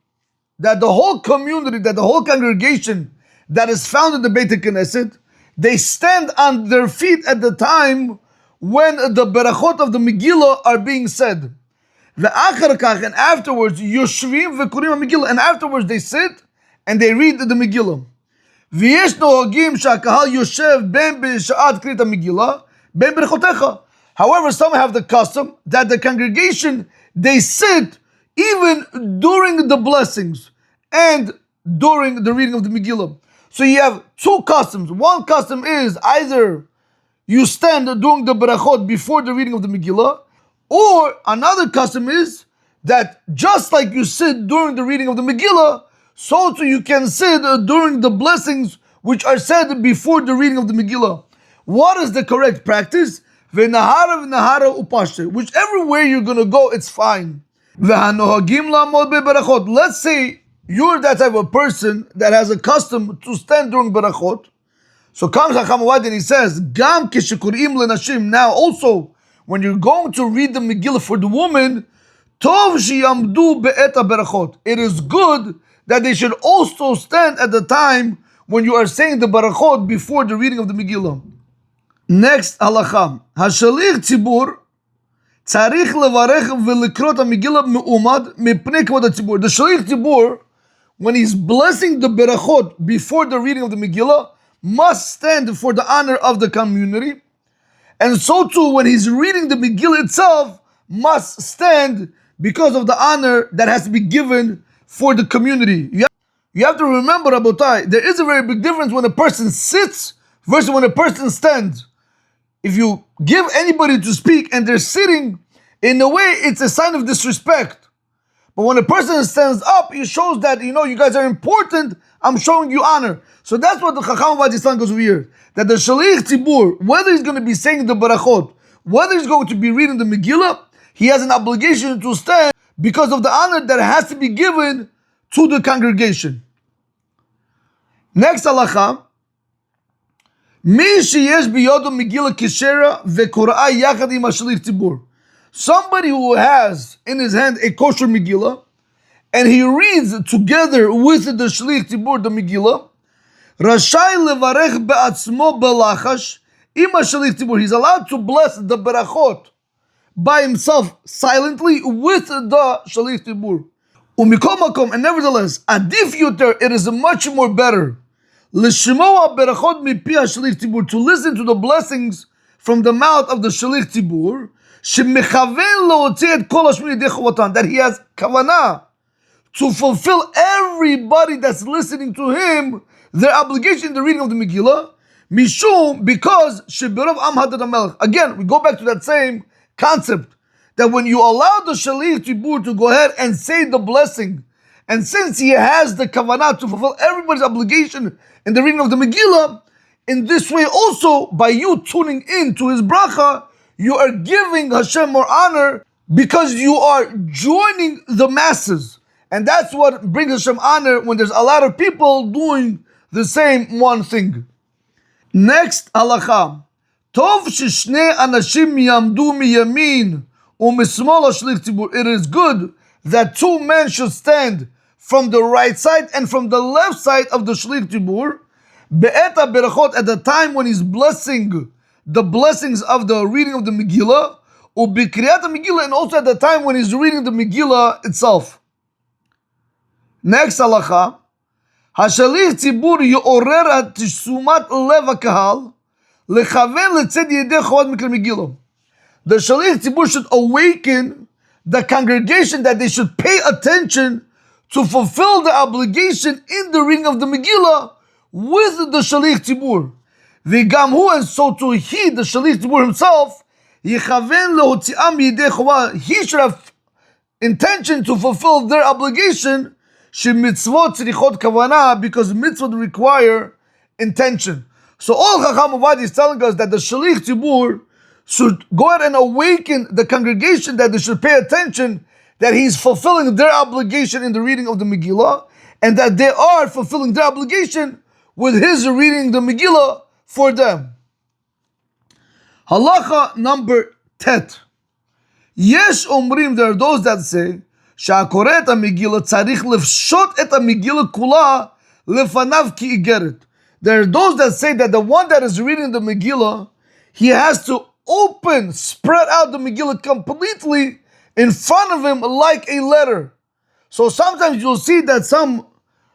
[SPEAKER 1] that the whole community, that the whole congregation that is found in the Beit HaKnesset, they stand on their feet at the time when the berachot of the Megillah are being said. And afterwards, yoshvim v'kurim ha-Megillah, and afterwards they sit and they read the Megillah. ויש נוהגים שהקהל יושב בין בשעת קריאת המגילה בין ברכותיך. However, some have the custom that the congregation, they sit even during the blessings and during the reading of the Megillah. So you have two customs. One custom is either you stand during the berachot before the reading of the Megillah, or another custom is that just like you sit during the reading of the Megillah, so too you can sit during the blessings which are said before the reading of the Megillah. What is the correct practice? V'nahara v'nahara upashte. Whichever way you're going to go, it's fine. V'hanohagim la'amod be'berachot. Let's say you're that type of person that has a custom to stand during berachot. So comes Chacham Ovadia and he says, Gam keshekurim lenashim. Now also, when you're going to read the Megillah for the woman, tov sheyamdu be'et berachot. It is good that they should also stand at the time when you are saying the berachot before the reading of the Megillah. Next halacha. Hashalich tzibur tzarich levarech v'lekrot ha-Megillah me'umad mipnei kvod ha-tzibur. The shalich tzibur, when he's blessing the berachot before the reading of the Megillah, must stand for the honor of the community. And so too, when he's reading the Megillah itself, must stand because of the honor that has to be given for the community. You have to remember, Rabotai, there is a very big difference when a person sits versus when a person stands. If you give anybody to speak and they're sitting, in a way, it's a sign of disrespect. But when a person stands up, it shows that, you guys are important, I'm showing you honor. So that's what the Chacham Ovadia is telling us over here. That the Shalich Tzibur, whether he's going to be saying the Barachot, whether he's going to be reading the Megillah, he has an obligation to stand because of the honor that has to be given to the congregation. Next halacha. Mi sheyesh biyodo Megillah kishera ve'kora'a yachad im ha-Shalich Tzibur. Somebody who has in his hand a kosher Megillah, and he reads together with the Shalich Tzibur the Megillah, Rashai levarech be'atzmo belachash im ha-Shalich Tzibur. He's allowed to bless the berachot by himself silently with the Shalich Tzibur. Umikol makom, and nevertheless, adif yoter, it is much more better l'shmoa berachot mipi ha-Shalich Tzibur, to listen to the blessings from the mouth of the Shalich Tzibur, shemechaven lo'otzi et kol hashmini yedei chovatan, that he has kavanah to fulfill everybody that's listening to him their obligation in the reading of the Megillah, mishum, because sheberov am hadad hamelech. Again, we go back to that same concept, that when you allow the Shalich Tzibur to go ahead and say the blessing, and since he has the kavanah to fulfill everybody's obligation in the reading of the Megillah, in this way also, by you tuning in to his bracha, you are giving Hashem more honor because you are joining the masses. And that's what brings Hashem honor, when there's a lot of people doing the same one thing. Next halacha. Tov sheshne anashim yamdu miyamin u'mismol ha-Shalich Tzibur. It is good that two men should stand from the right side and from the left side of the Shalich Tzibur, be'et ha-berachot, at the time when he's blessing the blessings of the reading of the Megillah, u'bikriyat ha-Megillah, and also at the time when he's reading the Megillah itself. Next halacha. Hashalich Tzibur yo'orer tisumat lev ha-kahal lechaven letzed yedei chovat mikra Megillah. The Shalich Tzibur should awaken the congregation that they should pay attention to fulfill the obligation in the reading of the Megillah with the Shalich Tzibur. V'gam hu, and so too he, the Shalich Tzibur himself, yechaven lehotzi'am yedei chovat. He should have intention to fulfill their obligation. Shemitzvot tzrichot kavanah, because mitzvot require intention. So all Chacham Ovadia is telling us that the Shalich Tzibur should go ahead and awaken the congregation, that they should pay attention, that he's fulfilling their obligation in the reading of the Megillah, and that they are fulfilling their obligation with his reading the Megillah for them. Halacha number 10. Yesh omrim, there are those that say, שהקורא את המגילה צריך לפשוט את המגילה כולה לפניו כי איגרת. There are those that say that the one that is reading the Megillah, he has to spread out the Megillah completely in front of him like a letter. So sometimes you'll see that some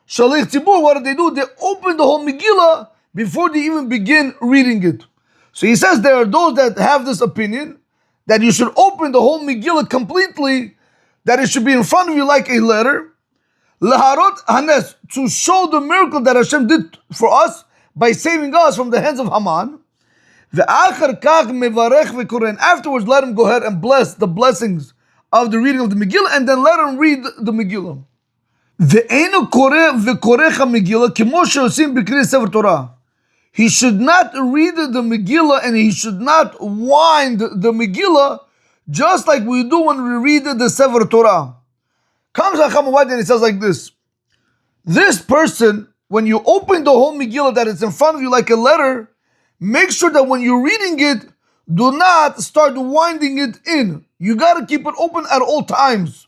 [SPEAKER 1] Shalich Tzibur, what do? They open the whole Megillah before they even begin reading it. So he says there are those that have this opinion that you should open the whole Megillah completely, that it should be in front of you like a letter. Laharot Hanes, to show the miracle that Hashem did for us by saving us from the hands of Haman. Ve'achar kach mevarech ve'koreh, and afterwards let him go ahead and bless the blessings of the reading of the Megillah, and then let him read the Megillah. Ve'einu koreh ve'korecha Megillah kemo she'osim b'kriyas Sefer Torah. He should not read the Megillah and he should not wind the Megillah just like we do when we read the Sefer Torah. Comes Chacham Ovadia and he says like this: this person, when you open the whole Megillah that is in front of you like a letter, make sure that when you're reading it, do not start winding it in. You got to keep it open at all times.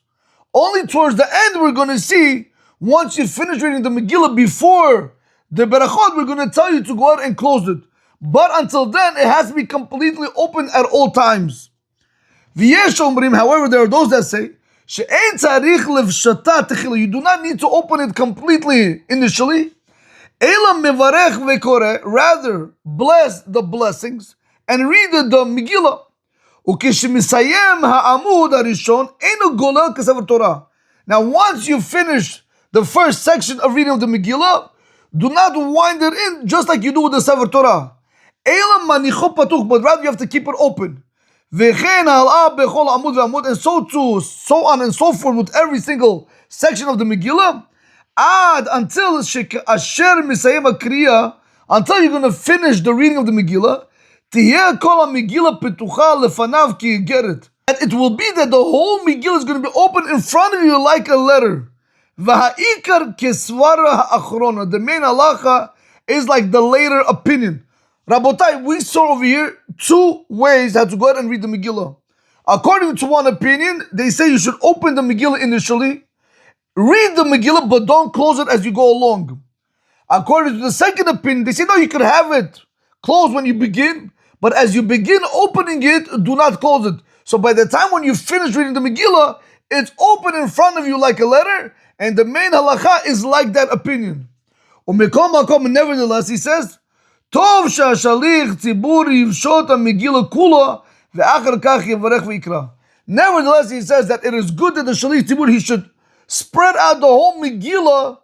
[SPEAKER 1] Only towards the end we're going to see, once you finish reading the Megillah before the Berachot, we're going to tell you to go ahead and close it. But until then, it has to be completely open at all times. However, there are those that say, you do not need to open it completely initially. Rather, bless the blessings and read the Megillah. Now, once you finish the first section of reading of the Megillah, do not wind it in just like you do with the Sefer Torah. But rather you have to keep it open. And so on and so forth with every single section of the Megillah. Until you're going to finish the reading of the Megillah. And it will be that the whole Megillah is going to be open in front of you like a letter. The main halacha is like the later opinion. Rabotai, we saw over here two ways how to go ahead and read the Megillah. According to one opinion, they say you should open the Megillah initially, read the Megillah, but don't close it as you go along. According to the second opinion, they say no, you can have it closed when you begin, but as you begin opening it, do not close it. So by the time when you finish reading the Megillah, it's open in front of you like a letter, and the main halacha is like that opinion. Nevertheless, he says, Tov shashalik tzibur yivshot ha-Megillah kula ve'achar kach yivarech v'ikra. Nevertheless, he says that it is good that the shalik tzibur, he should spread out the whole Megillah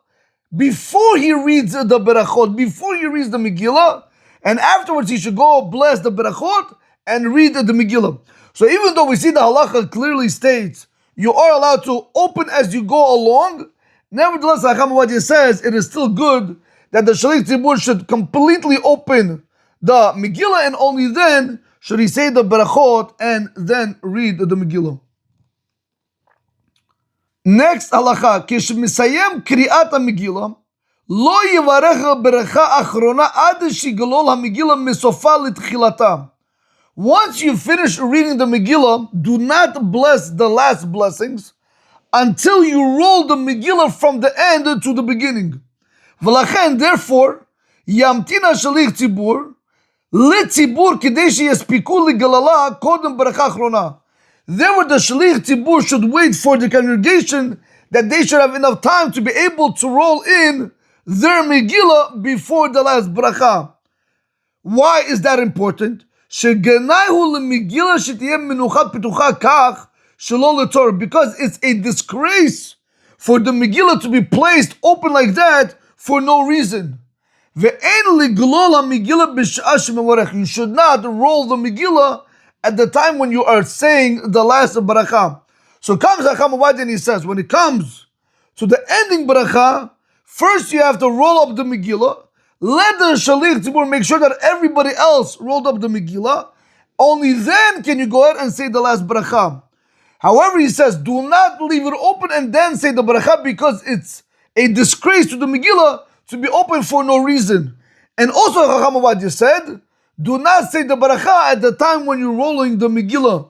[SPEAKER 1] before he reads the berachot, before he reads the Megillah, and afterwards he should go bless the berachot and read the Megillah. So even though we see the halacha clearly states you are allowed to open as you go along, nevertheless, Chacham Ovadia says it is still good that the Shalik Tzibur should completely open the Megillah, and only then should he say the Berachot and then read the Megillah. Next halacha, כשמסיים קריאת המגילה, לא יברך ברכה אחרונה עד שיגלול המגילה מסופה לתחילתה. Once you finish reading the Megillah, do not bless the last blessings until you roll the Megillah from the end to the beginning. ולכן, therefore, ימתין השליח ציבור לציבור כדי שיספיקו לגללה קודם ברכה אחרונה. Therefore, the shaliach tzibur should wait for the congregation that they should have enough time to be able to roll in their Megillah before the last bracha. Why is that important? Because it's a disgrace for the Megillah to be placed open like that for no reason. You should not roll the Megillah at the time when you are saying the last bracha. So comes Chacham Ovadia and he says, when it comes to the ending bracha, first you have to roll up the Megillah. Let the Shaliach Tzibur make sure that everybody else rolled up the Megillah. Only then can you go ahead and say the last bracha. However, he says, do not leave it open and then say the bracha, because it's a disgrace to the Megillah to be open for no reason. And also, Chacham Ovadia said, do not say the barakah at the time when you're rolling the Megillah.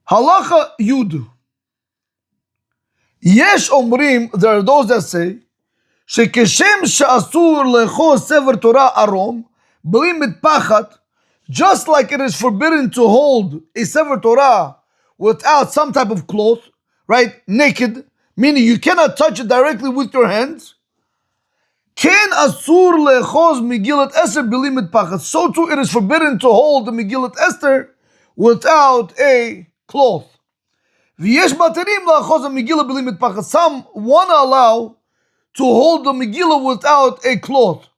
[SPEAKER 1] Halacha Yud. Yesh Omrim, there are those that say, Shekeshem she'asur lecho sever Torah arom, bli mitpachat, just like it is forbidden to hold a sever Torah without some type of cloth, right, naked, meaning you cannot touch it directly with your hands. Ken asur lechoz Megillat Esther bli mitpachat. So too it is forbidden to hold the Megillat Esther without a cloth. V'yesh materim la'achos Megillah bli mitpachat. Some want to allow to hold the Megillah without a cloth.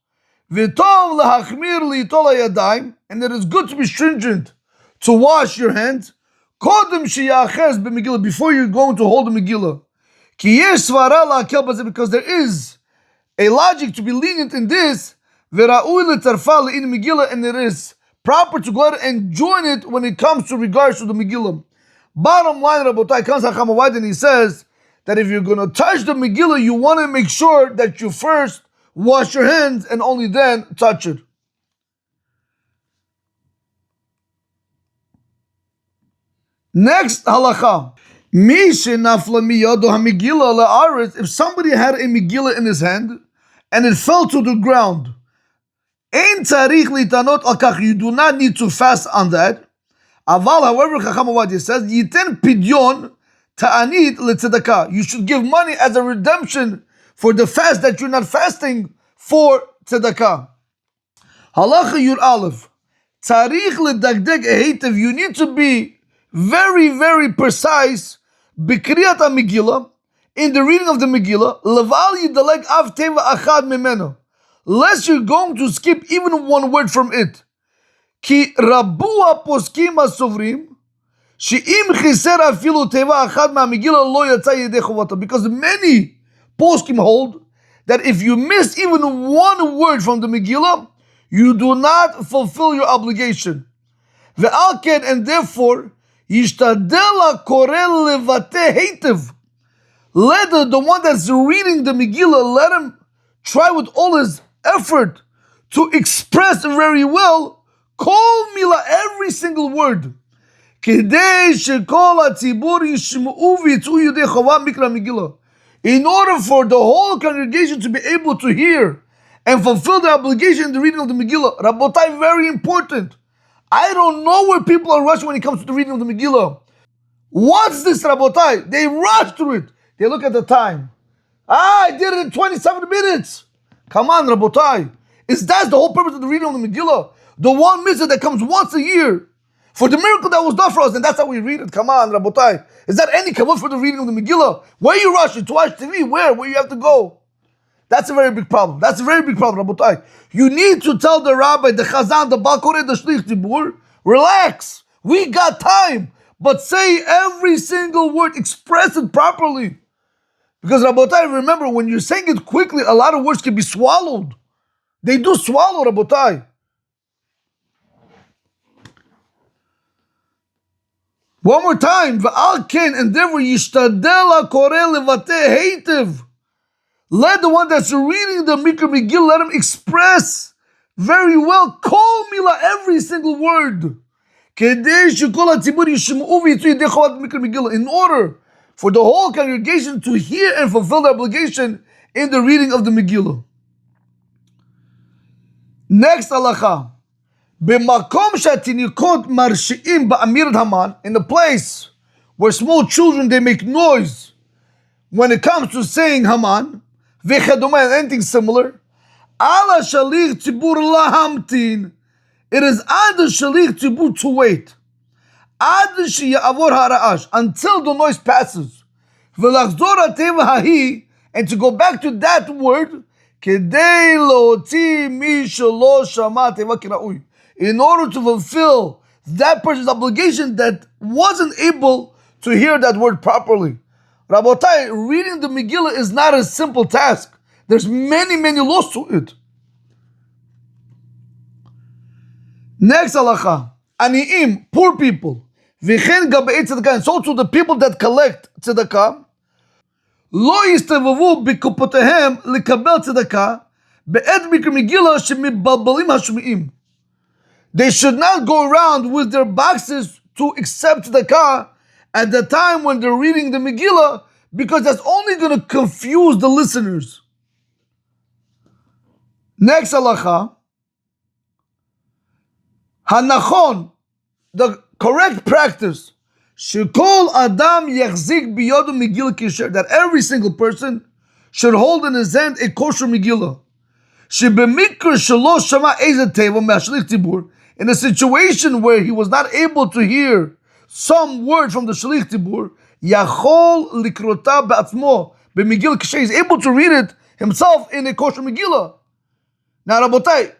[SPEAKER 1] V'tov lahachmir li'itol hayadayim, and it is good to be stringent to wash your hands. Kodem sheyachez b'Megillah, before you're going to hold the Megillah. Ki yesh svara la'akel bazeh, because there is a logic to be lenient in this. V'ra'ui le'tarfa le'in Megillah, and it is proper to go ahead and join it when it comes to regards to the Megillah. Bottom line, Rabotai, comes Chacham Ovadia and he says that if you're going to touch the Megillah, you want to make sure that you first wash your hands and only then touch it. Next halacha. If somebody had a Megillah in his hand and it fell to the ground, you do not need to fast on that. Aval, however, Chacham Ovadia says, Yiten pidyon ta'anit letzedakah. You should give money as a redemption for the fast that you're not fasting for tzedakah. Halacha Yud Aleph. Tzarich ledagdeg eheitev. You need to be very, very precise b'kriyat ha-Megillah, in the reading of the Megillah. Leval yidaleg av teva achad mimeno. Lest you're going to skip even one word from it. Ki rabua poskim asovrim she'im chiser afilu teva achad ma-Megillah lo yatsa yedei chovata. Because many poskim hold that if you miss even one word from the Megillah, you do not fulfill your obligation. Ve'al ken, and therefore, yishtadel hakoreh levateh heitev. Let the one that's reading the Megillah, let him try with all his effort to express very well Kol mila, every single word. Kedei shekol hatzibur yishma'u v'yitz'u yedei chova mikra Megillah. In order for the whole congregation to be able to hear and fulfill their obligation in the reading of the Megillah. Rabotai, very important. I don't know where people are rushing when it comes to the reading of the Megillah. What's this, Rabotai? They rush through it. They look at the time. I did it in 27 minutes. Come on, Rabotai. Is that the whole purpose of the reading of the Megillah? The one mitzvah that comes once a year for the miracle that was done for us, and that's how we read it. Come on, Rabotai. Is that any kavod for the reading of the Megillah? Where are you rushing? To watch TV? Where you have to go? That's a very big problem. That's a very big problem, Rabotai. You need to tell the rabbi, the chazan, the balkoreh, the shlich tzibur, relax. We got time. But say every single word, express it properly. Because Rabotai, remember, when you're saying it quickly, a lot of words can be swallowed. They do swallow, Rabotai. One more time. V'al ken, and therefore yishtadel hakoreh levateh heitev. Let the one that's reading the Mikra Megillah, let him express very well, kol mila, every single word. Kedei shekol hatzibur yishma'u v'yitz'u yedei chovat Mikra Megillah. In order for the whole congregation to hear and fulfill the obligation in the reading of the Megillah. Next halacha. B'makom shatinikot marshi'im ba'amirat haman, in the place where small children, they make noise when it comes to saying Haman, v'chadoma, and anything similar. Ala shalich tzibur lahamtin. It is ad shalich tzibur to wait. Ad sheyavor hara'ash, until the noise passes. V'lachzor hateva hahi, and to go back to that word, kedei loti mi shelo shama teva kira'ui, in order to fulfill that person's obligation that wasn't able to hear that word properly. Rabotai, reading the Megillah is not a simple task. There's many, many laws to it. Next halacha. Ani'im, poor people. V'chen gabei tzedakah, and so to the people that collect tzedakah. לא יסתובבו בקופותיהם לקבל צדקה בעת מקרא מגילה שמבלבלים השומעים. They should not go around with their boxes to accept tzedakah at the time when they're reading the Megillah, because that's only going to confuse the listeners. Next halacha, hanachon, the correct practice, shekol adam yachzik biyodu Megillah kisher, that every single person should hold in his hand a kosher Megillah. Shebemikra shelo shama eze teva me'ashlich tzibur, in a situation where he was not able to hear some word from the shlich tzibur, yachol likrota be'atzmo b'Megillah kisher, he's able to read it himself in a kosher Megillah. Now, Rabotai,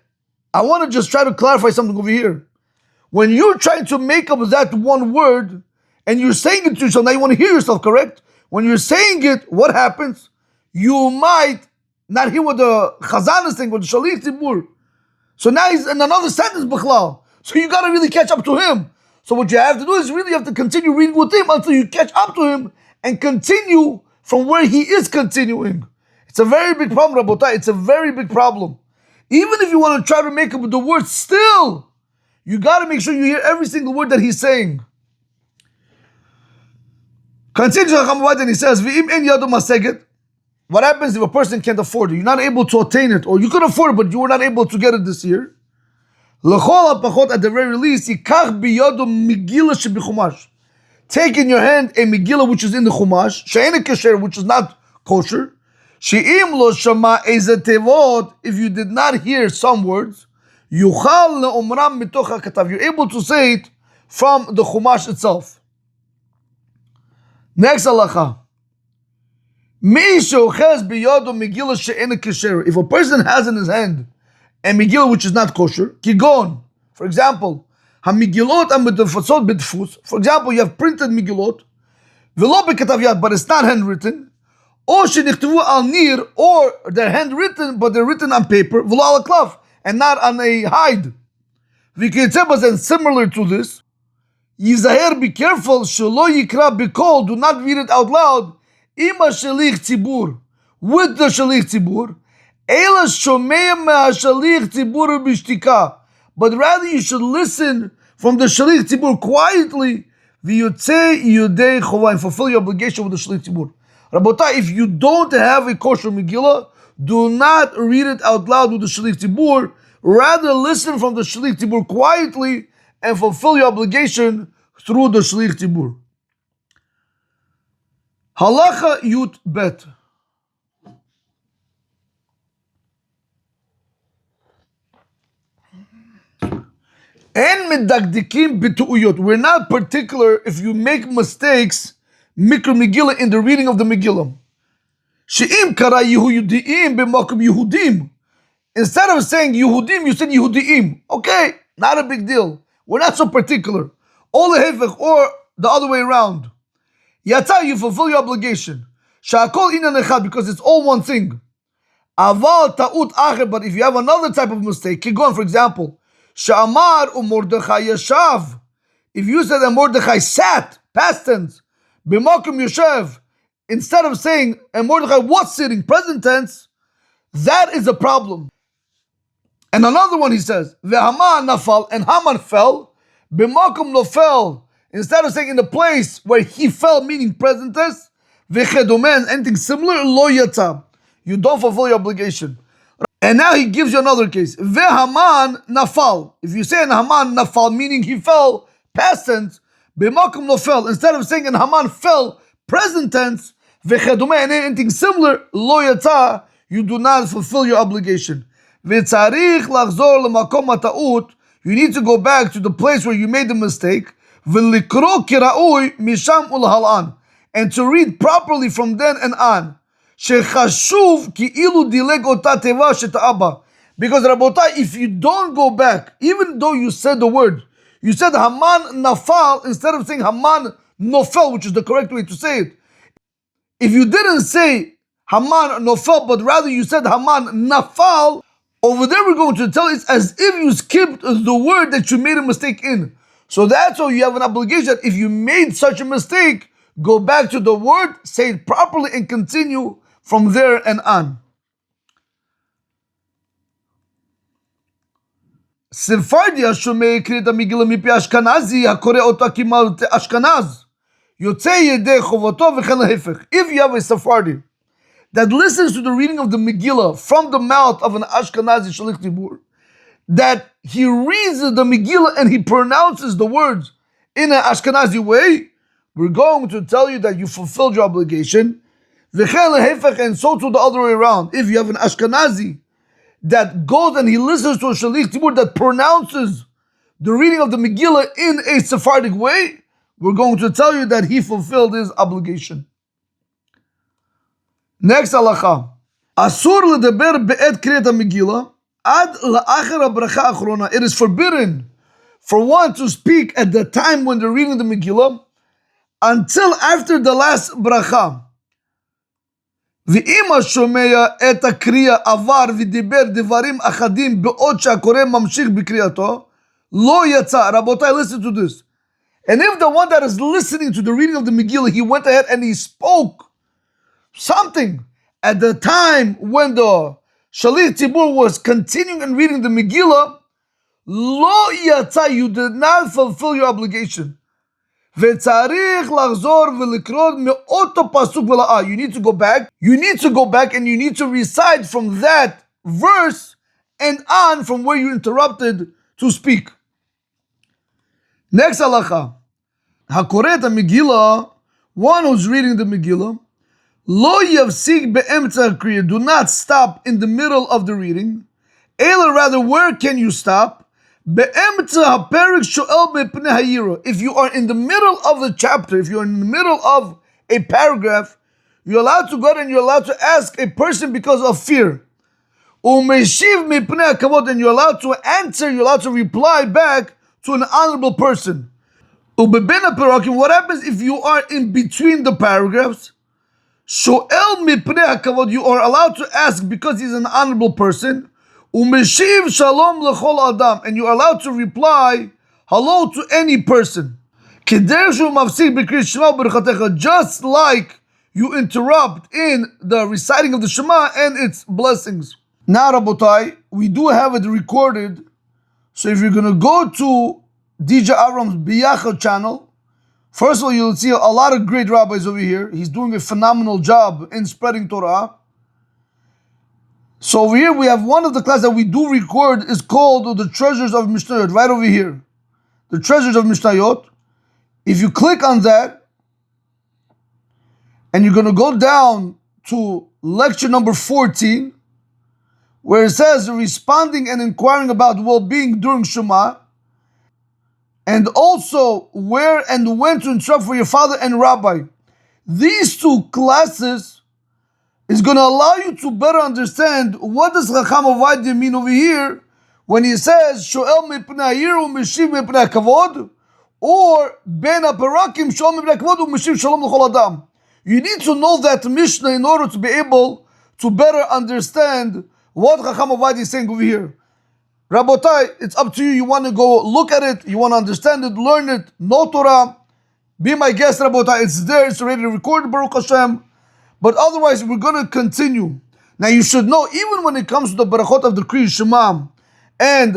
[SPEAKER 1] I want to just try to clarify something over here. When you're trying to make up that one word and you're saying it to yourself, now you want to hear yourself, correct? When you're saying it, what happens? You might not hear what the Chazan is saying, what the Shalich Tzibur. So now he's in another sentence, Bichlal. So you got to really catch up to him. So what you have to do is really have to continue reading with him until you catch up to him and continue from where he is continuing. It's a very big problem, Rabotai. It's a very big problem. Even if you want to try to make up the words, still, you got to make sure you hear every single word that he's saying. Continues and he says, "V'im en yado maseget." What happens if a person can't afford it? You're not able to attain it, or you could afford it, but you were not able to get it this year. L'chol ha'pachot, at the very least, yikach biyado Megillah shebichumash. Take in your hand a Megillah which is in the Chumash, she'ena kasher, which is not kosher. She'im lo shama eze tevot, if you did not hear some words, yuchal le'omram mitoch ha'katav, you're able to say it from the Chumash itself. Next halacha. Mi she'ochez biyado Megillah she'ena kasher, if a person has in his hand a Megillah which is not kosher, kigon, for example, ha-Megillot ha-metufatzot b'dfus, for example, you have printed Megillot, v'lo b'katav yad, but it's not handwritten, or shenichtavu al nir, or they're handwritten, but they're written on paper, v'lo al klaf, and not on a hide. V'kitzebas, and similar to this, yizaher, be careful, shelo yikra b'kol, do not read it out loud, ima shalich tzibur, with the shalich tzibur, ela shomei me'ashalich tzibur b'shtika, but rather you should listen from the shalich tzibur quietly, v'yotzei yudei chova, and fulfill your obligation with the shalich tzibur. Rabotai, if you don't have a kosher Megillah, do not read it out loud with the shalich tzibur. Rather, listen from the shalich tzibur quietly and fulfill your obligation through the shalich tzibur. Halacha Yut Bet. We're not particular if you make mistakes mikra Megillah in the reading of the Megillah. She'im kara Yehudim b'makom Yehudim. Instead of saying Yehudim, you said Yehudim. Okay, not a big deal. We're not so particular. Or the other way around. Yata, you fulfill your obligation. Sha'akol inan echad, because it's all one thing. Aval ta'ut acher, but if you have another type of mistake, kigon, for example, Sha'amar u'Mordechai yashav. If you said that Mordechai sat, past tense, b'makom yoshev, instead of saying and Mordechai was sitting, present tense, that is a problem. And another one he says, ve'Haman nafal, and Haman fell, b'makom lo fell, instead of saying in the place where he fell, meaning present tense, ve'chedomen, anything similar, lo yata. You don't fulfill your obligation. And now he gives you another case. Ve'Haman nafal. If you say in Haman nafal, meaning he fell, past tense, b'makom lo fell, instead of saying in Haman fell, present tense, ve'chedomen, and anything similar, lo yata, you do not fulfill your obligation. Ve'tzarich lachzor l'makom ha'ta'ut, you need to go back to the place where you made the mistake, ve'likro kira'ui misham ul'halan, and to read properly from then and on. Shechashuv ki'ilu dileg ota teva sheta'aba. Because Rabotai, if you don't go back, even though you said the word, you said Haman nafal instead of saying Haman nofel, which is the correct way to say it. If you didn't say Haman nofel, but rather you said Haman nafal, over there we're going to tell it's as if you skipped the word that you made a mistake in. So that's why you have an obligation. If you made such a mistake, go back to the word, say it properly, and continue from there and on. ספרדי השומע יקריא את המגילה מפי אשכנזי, הקורא אותה כמעט אשכנז, יוצא ידי חובתו וכן להפך. If you have a Sephardi that listens to the reading of the Megillah from the mouth of an Ashkenazi Shalich Tzibur, that he reads the Megillah and he pronounces the words in an Ashkenazi way, we're going to tell you that you fulfilled your obligation. And so to the other way around. If you have an Ashkenazi that goes and he listens to a Shalich Tzibur that pronounces the reading of the Megillah in a Sephardic way, we're going to tell you that he fulfilled his obligation. Next halacha. Asur ledaber be'et kriyat Megillah ad la'acher habracha achrona. It is forbidden for one to speak at the time when they're reading the Megillah until after the last bracha. ואם השומע את הקריאה עבר ודיבר דברים אחדים בעוד שהקורא ממשיך בקריאתו, לא יצא. רבותיי, listen to this. And if the one that is listening to the reading of the Megillah, he went ahead and he spoke something at the time when the Shalit Tzibur was continuing and reading the Megillah, lo yatsa, you did not fulfill your obligation. וצריך לחזור ולקרוא מאותו פסוק ולאה. You need to go back. You need to go back and you need to recite from that verse and on from where you interrupted to speak. Next halacha. הקורא את המגילה, one who's reading the Megillah, לא יפסיק באמצע הקריאה. Do not stop in the middle of the reading. אלא rather, where can you stop? באמצע הפרק שואל מפני היראה. If you are in the middle of the chapter, if you're in the middle of a paragraph, you're allowed to go ahead and you're allowed to ask a person because of fear. ומשיב מפני הכבוד, and you're allowed to answer, you're allowed to reply back to an honorable person. ובבין הפרקים, what happens if you are in between the paragraphs? שואל מפני הכבוד, you are allowed to ask because he's an honorable person. Umeshiv shalom lechol adam, and you are allowed to reply hello to any person. Just like you interrupt in the reciting of the Shema and its blessings. Now, Rabotai, we do have it recorded. So if you're going to go to DJ Avram's Biyachad channel, first of all, you'll see a lot of great rabbis over here. He's doing a phenomenal job in spreading Torah. So over here we have one of the classes that we do record is called the Treasures of Mishnayot, right over here. The Treasures of Mishnayot. If you click on that, and you're going to go down to lecture number 14, where it says responding and inquiring about well-being during Shema, and also where and when to instruct for your father and rabbi. These two classes is going to allow you to better understand what does Chacham Ovadia mean over here when he says Shoel mipnei hayir u'meshiv mipnei hakavod, or Ben haparakim Shoel mipnei hakavod u'meshiv shalom l'chol adam. You need to know that Mishnah in order to be able to better understand what Chacham Ovadia is saying over here. Rabotai, it's up to you. You want to go look at it, you want to understand it, learn it, know Torah, be my guest, Rabotai. It's there, it's already recorded, Baruch Hashem. But otherwise, we're going to continue. Now, you should know, even when it comes to the barachot of the Kriya Shema and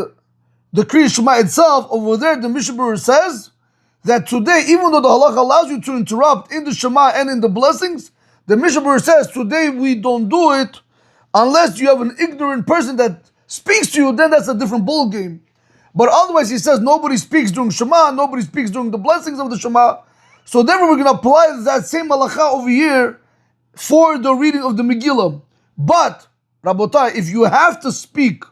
[SPEAKER 1] the Kriya Shema itself, over there, the Mishnah Berurah says that today, even though the halakha allows you to interrupt in the Shema and in the blessings, the Mishnah Berurah says today we don't do it unless you have an ignorant person that speaks to you. Then that's a different ball game. But otherwise, he says nobody speaks during Shema, nobody speaks during the blessings of the Shema. So therefore, we're going to apply that same halakha over here for the reading of the Megillah. But, Rabotai, if you have to speak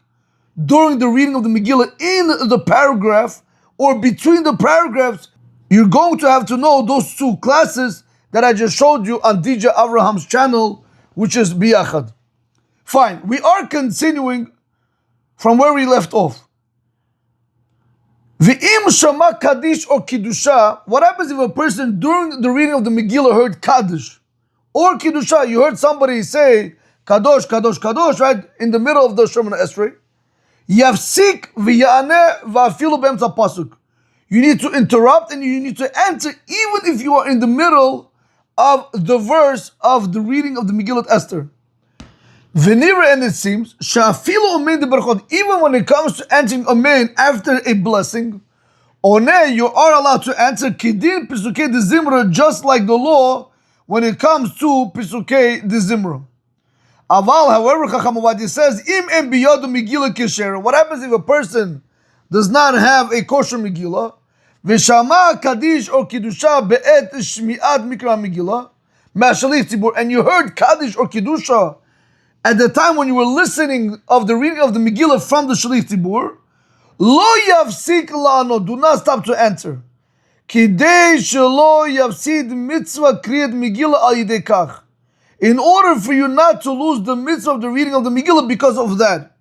[SPEAKER 1] during the reading of the Megillah in the paragraph or between the paragraphs, you're going to have to know those two classes that I just showed you on DJ Avraham's channel, which is Biyachad. Fine, we are continuing from where we left off. V'im shama kaddish or kiddusha, what happens if a person during the reading of the Megillah heard kaddish or kiddusha? You heard somebody say kadosh, kadosh, kadosh, right in the middle of the Shemona Esrei. Yafsik v'yaneh v'afilu be'emtza pasuk. You need to interrupt and you need to answer even if you are in the middle of the verse of the reading of the Megillah Esther. Venira, and it seems, Shafilu Amen de Berachot, even when it comes to answering Amen after a blessing, One, you are allowed to answer Kidin Pisukei de Zimra, just like the law when it comes to Pisukei de Zimra. Aval, however, Chacham Ovadia says, Im en biyadu Megillah kesher. What happens if a person does not have a kosher Megillah? V'shama Kaddish or Kiddusha be'et shmi'at mikra Megillah ma'shalich tzibur. And you heard Kaddish or Kiddusha at the time when you were listening of the reading of the Megillah from the Shalich Tzibur. Lo yafsik la'ano. Do not stop to answer. Kidei shelo yafsid mitzvah kriyat Megillah al yidei kach. In order for you not to lose the mitzvah of the reading of the Megillah because of that.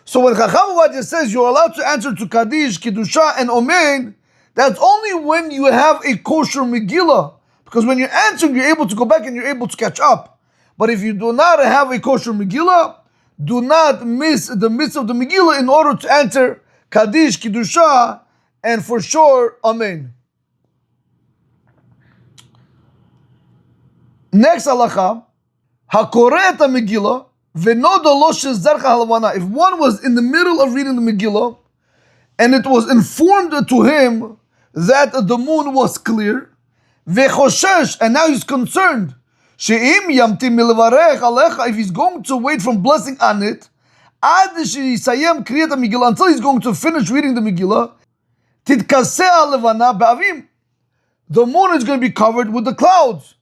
[SPEAKER 1] So when Chacham Ovadia says you're allowed to answer to Kaddish, Kiddusha, and Omen, that's only when you have a kosher Megillah. Because when you're answering, you're able to go back and you're able to catch up. But if you do not have a kosher Megillah, do not miss the mitzvah of the Megillah in order to answer Kaddish, Kiddusha, and for sure, Amen. Next halacha, Hakoreh ta Megillah, v'noda lo shezercha halvana. If one was in the middle of reading the Megillah, and it was informed to him that the moon was clear, v'choshesh, and now he's concerned, she'im yamtim milvarech alecha, if he's going to wait from blessing on it, ad she'yisayem kriyat Megillah, until he's going to finish reading the Megillah, titkaseh alevana ba'avim, the moon is going to be covered with the clouds.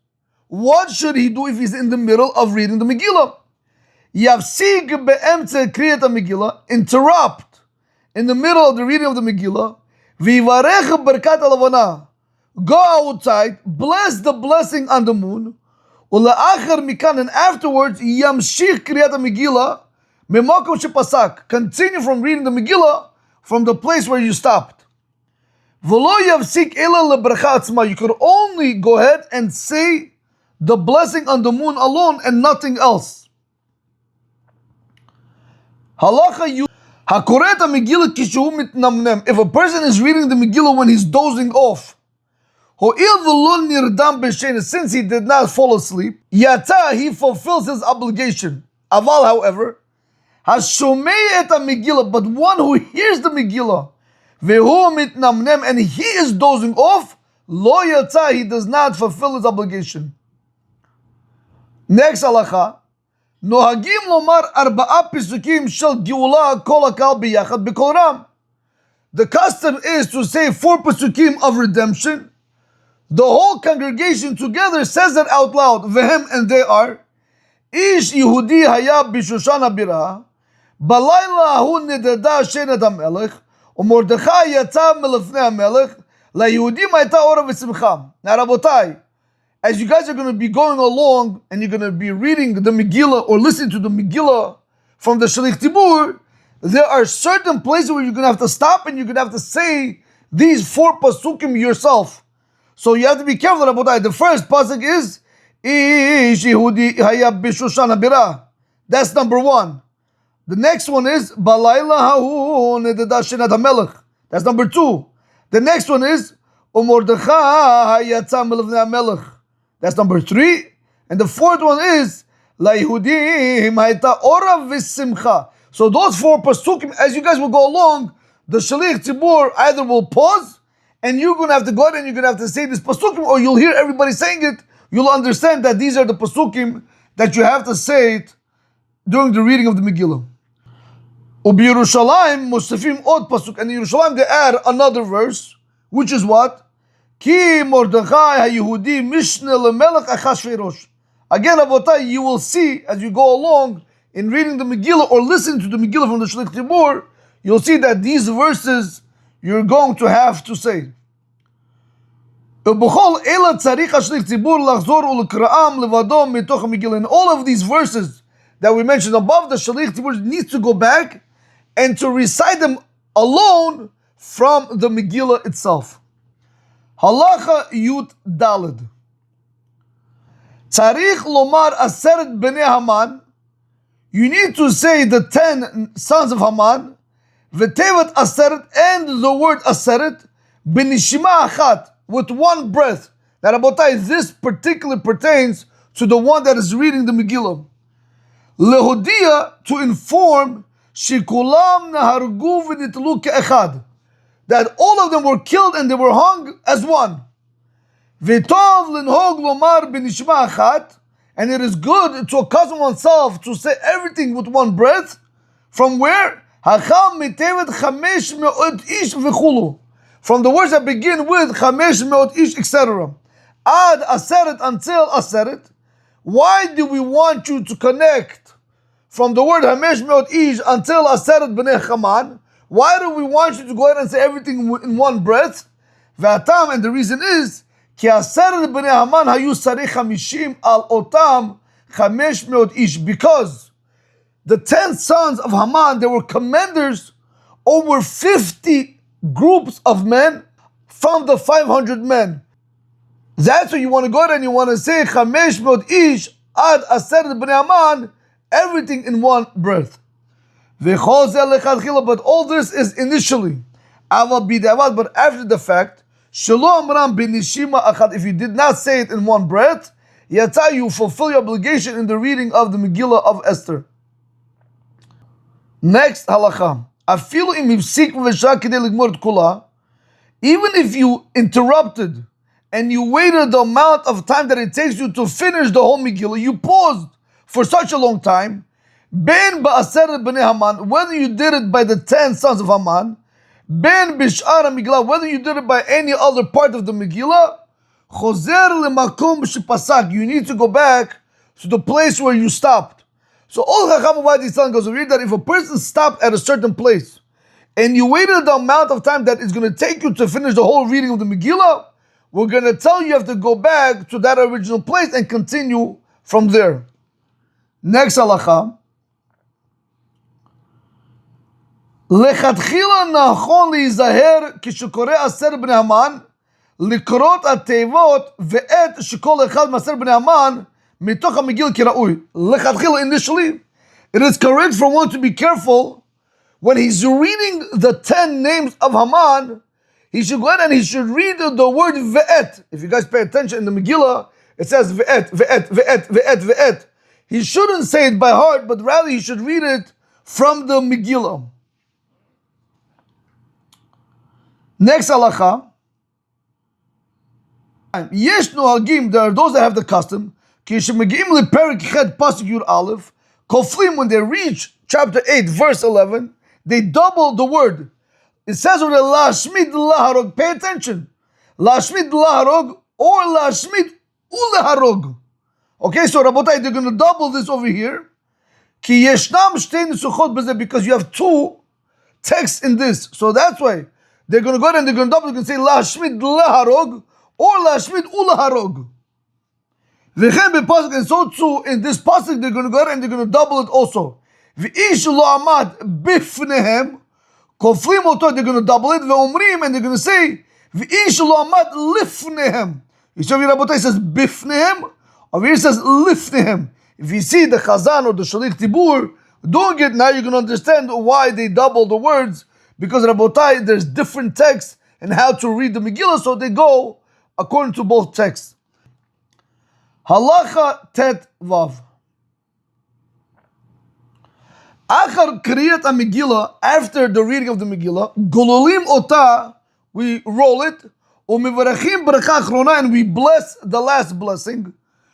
[SPEAKER 1] What should he do if he's in the middle of reading the Megillah? Yafsig be'emtze kriyat Megillah, interrupt in the middle of the reading of the Megillah, v'yivarech berkat alavana, go outside, bless the blessing on the moon, ula'achar mikan, and afterwards, yamshich kriyat Megillah, memakom shepasak, continue from reading the Megillah from the place where you stopped. V'lo yafsik ela lebracha atzma, you could only go ahead and say the blessing on the moon alone and nothing else. Halacha yu Hakoreh ta Megillah kishu mitnamnem. If a person is reading the Megillah when he's dozing off, ho'il v'lo nirdam b'shein, since he did not fall asleep, yata, he fulfills his obligation. Aval, however, hashomei et Megillah, but one who hears the Megillah, vehu mitnamnem, and he is dozing off, lo yata, he does not fulfill his obligation. Next halacha, nohagim lomar arba'a pisukim shel geula kol hakal biyachad b'kol ram. The custom is to say 4 pasukim of redemption. The whole congregation together says it out loud. Vehem, and they are: Ish Yehudi haya b'Shushan habira, balayla hu nedada shenet hamelech, u'Mordechai yatza melefnei hamelech, laYehudim hayta ora v'simcha. Now, Rabotai, as you guys are going to be going along and you're going to be reading the Megillah or listening to the Megillah from the Shalich Tzibur, there are certain places where you're going to have to stop and you're going to have to say these 4 pasukim yourself. So you have to be careful about that. The first pasuk is Ish Yehudi haya b'Shushan habira. That's number 1. The next one is Balayla hahu nedada shenat hamelech. That's number 2. The next one is U'Mordechai yatza melefnei hamelech. That's number 3. And the 4th one is laYehudim hayta ora v'simcha. So those 4 pasukim, as you guys will go along, the Shalich Tzibur either will pause and you're going to have to go ahead and you're going to have to say this pasukim, or you'll hear everybody saying it. You'll understand that these are the pasukim that you have to say it during the reading of the Megillah. Ubi Yerushalayim mustafim od pasuk. And in Yerushalayim they add another verse, which is what? Ki Mordechai HaYehudi Mishneh LeMelech Achashverosh. Again, Rabotai, you will see as you go along in reading the Megillah or listening to the Megillah from the Shalich Tzibur, you'll see that these verses you're going to have to say. In all of these verses that we mentioned above, the Shalich Tzibur needs to go back and to recite them alone from the Megillah itself. Halacha Yud Daled. Tzarich lomar aseret bnei Haman. You need to say the 10 sons of Haman, v'tevet aseret, and the word aseret, b'nishima achat, with one breath. Now, Rabotai, this particularly pertains to the one that is reading the Megillah. Lehodia, to inform, shikulam nahargu v'nitlu ke'echad, that all of them were killed and they were hung as one. V'tov linhog lomar b'nishma achat, and it is good to accustom oneself to say everything with one breath. From where? Hacham mitevet chamesh me'ot ish v'chulu. From the words that begin with chamesh me'ot ish, etc. Ad aseret, until aseret. Why do we want you to connect from the word chamesh me'ot ish until aseret b'nei Haman? Why do we want you to go ahead and say everything in one breath? V'atam, and the reason is ki aseret b'nei Haman hayu sarei chamishim al otam chamesh me'ot ish, because the 10 sons of Haman, they were commanders over 50 groups of men from the 500 men. That's what you want to go ahead and you want to say chamesh me'ot ish ad aseret b'nei Haman, everything in one breath. But all this is initially, but after the fact, if you did not say it in one breath, you fulfill your obligation in the reading of the Megillah of Esther. Next halacha. Even if you interrupted and you waited the amount of time that it takes you to finish the whole Megillah, you paused for such a long time, Ben ba'aseret b'nei Haman, whether you did it by the 10 sons of Haman, Ben b'sh'ar Megillah, whether you did it by any other part of the Megillah, chozer lemakom shepasak, you need to go back to the place where you stopped. So all Chacham Ovadia is telling us over here that if a person stopped at a certain place and you waited the amount of time that it's going to take you to finish the whole reading of the Megillah, we're going to tell you have to go back to that original place and continue from there. Next halacha. לכתחילה נכון להיזהר כשקורא עשר בני המן לקרות התיבות ועת שכל אחד מעשר בני המן מתוך המגיל כראוי. לכתחילה, initially, it is correct for one to be careful when he's reading the 10 names of Haman. He should go ahead and he should read the word ve'et. If you guys pay attention in the Megillah, it says ve'et, ve'et, ve'et, ve'et, ve'et. He shouldn't say it by heart, but rather he should read it from the Megillah. Next halacha. Yesh nohagim, there are those that have the custom. Ki shemegim leperik chet pasuk yud aleph. Koflim, when they reach chapter 8, verse 11, they double the word. It says over there, lashmid laharog. Pay attention. Lashmid laharog or lashmid uleharog. Okay, so Rabotai, they're going to double this over here. Ki yeshnam shtei nesuchot b'zeh, because you have two texts in this. So that's why they're going to go ahead and they're going to double. You can say lashmid laharog or lashmid uleharog. And so too in this pasuk they're going to go ahead and they're going to double it also. V'ish lo amad bifnehem. Koflim oto, they're going to double it. Ve'omrim, and they're going to say v'ish lo amad lifnehem. You see, Rabotai says bifnehem, over here it says lifnehem. If you see the Chazan or the Shalich Tibur doing it, now you can understand why they double the words, because Rabotai, there's different texts and how to read the Megillah, so they go according to both texts. Halacha tet vav. Achar kriyat Megillah, after the reading of the Megillah, gololim ota, we roll it, umivarachim bracha achrona, and we bless the last blessing.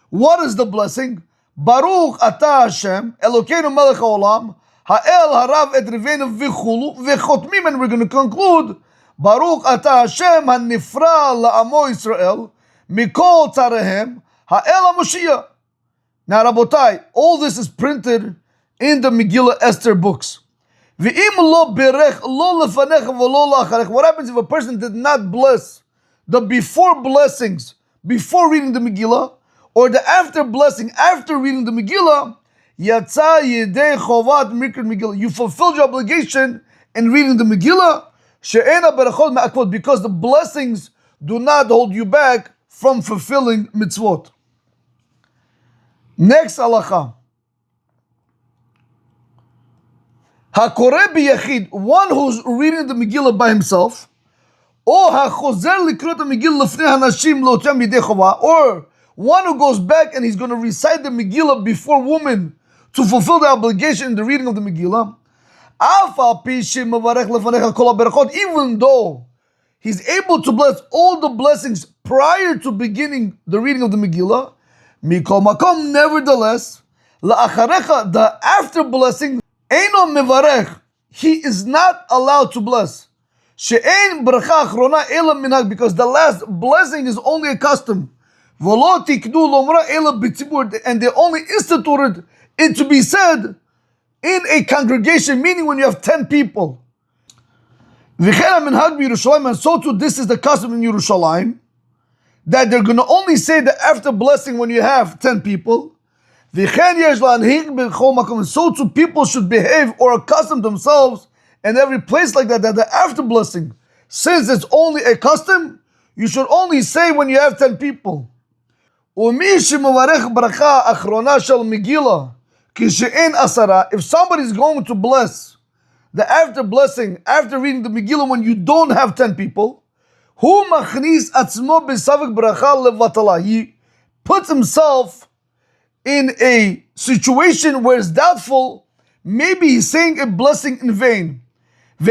[SPEAKER 1] What is the blessing? Baruch ata Hashem, Elokeinu melech haolam, ha'el harav et rivenu v'chulu, v'chotmim, and we're going to conclude, Baruch ata Hashem, ha'nifra la'amo Yisrael, mikol tzarehem, ha'el ha'moshiach. Now, Rabotai, all this is printed in the Megillah Esther books. V'im lo berech, lo lefanecha v'lo la'acharech. What happens if a person did not bless the before blessings, before reading the Megillah, or the after blessing, after reading the Megillah? Yatsa yedei chovat mikra Megillah. You fulfilled your obligation in reading the Megillah. She'ena berachot me'akvot, because the blessings do not hold you back from fulfilling mitzvot. Next halacha. Hakoreh biyachid, one who's reading the Megillah by himself, Or one who goes back and he's going to recite the Megillah before women to fulfill the obligation in the reading of the Megillah. Even though he's able to bless all the blessings prior to beginning the reading of the Megillah, nevertheless, the after blessing, he is not allowed to bless. Because the last blessing is only a custom. And they only instituted it to be said in a congregation, meaning when you have 10 people. And so too, this is the custom in Yerushalayim, that they're going to only say the after blessing when you have 10 people. And so too, people should behave or accustom themselves in every place like that, that the after blessing, since it's only a custom, you should only say when you have 10 people. If somebody's going to bless the after blessing, after reading the Megillah when you don't have 10 people, he puts himself in a situation where it's doubtful, maybe he's saying a blessing in vain. And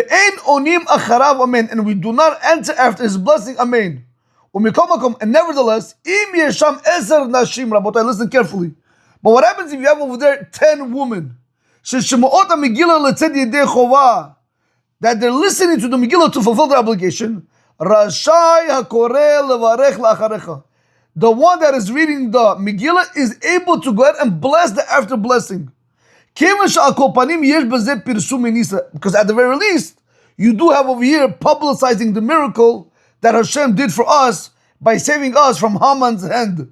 [SPEAKER 1] we do not enter after his blessing, amen. And nevertheless, listen carefully. But what happens if you have over there 10 women? That they're listening to the Megillah to fulfill their obligation. The one that is reading the Megillah is able to go ahead and bless the after blessing. Because at the very least, you do have over here publicizing the miracle that Hashem did for us by saving us from Haman's hand.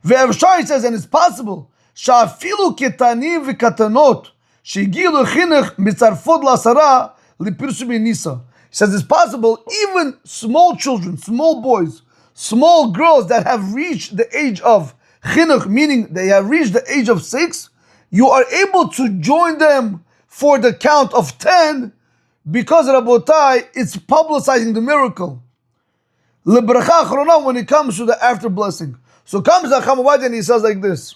[SPEAKER 1] Rav Chaim says, and it's possible, שאפילו קטנים וקטנות שהגיעו לחינוך מצרפות לעשרה לפרסום ניסה. He says it's possible, even small children, small boys, small girls that have reached the age of chinuch, meaning they have reached the age of 6, you are able to join them for the count of 10 because, Rabotai, it's publicizing the miracle. Lebracha achrona, when it comes to the after blessing. So comes the Chamavad and he says like this,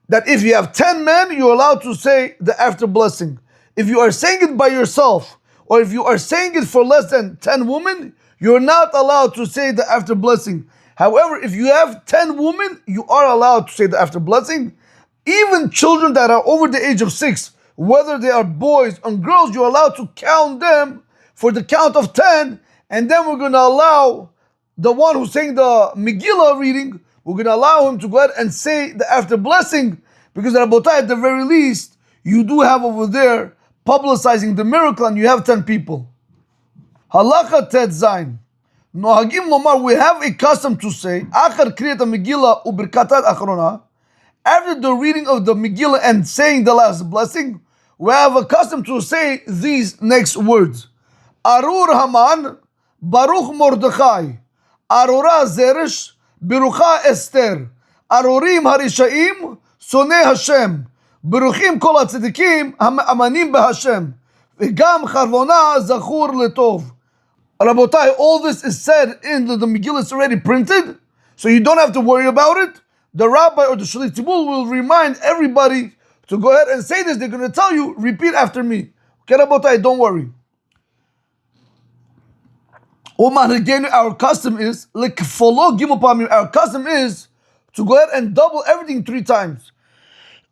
[SPEAKER 1] that if you have 10 men, you're allowed to say the after blessing. If you are saying it by yourself, or if you are saying it for less than 10 women, you're not allowed to say the after blessing. However, if you have 10 women, you are allowed to say the after blessing. Even children that are over the age of 6, whether they are boys or girls, you're allowed to count them for the count of 10, and then we're going to allow the one who's saying the Megillah reading, we're going to allow him to go ahead and say the after blessing, because Rabotai, at the very least, you do have over there publicizing the miracle and you have 10 people. Halacha Tet Zayin. Nohagim lomar, we have a custom to say, Achar kriyat Megillah u'birkatat achrona, after the reading of the Megillah and saying the last blessing, we have a custom to say these next words. Arur Haman, Baruch Mordechai, Arura Zeresh, Berucha Esther, Arurim Harishaim, Sonei Hashem, Beruchim Kol HaTzedikim, Ha'amanim BeHashem, V'gam Charvona Zachur Letov. Rabotai, all this is said in the Megillah, it's already printed, so you don't have to worry about it. The rabbi or the Shaliach Tzibur will remind everybody to go ahead and say this. They're going to tell you, repeat after me. Okay, Rabotai, don't worry. Our custom is, our custom is to go ahead and double everything 3 times.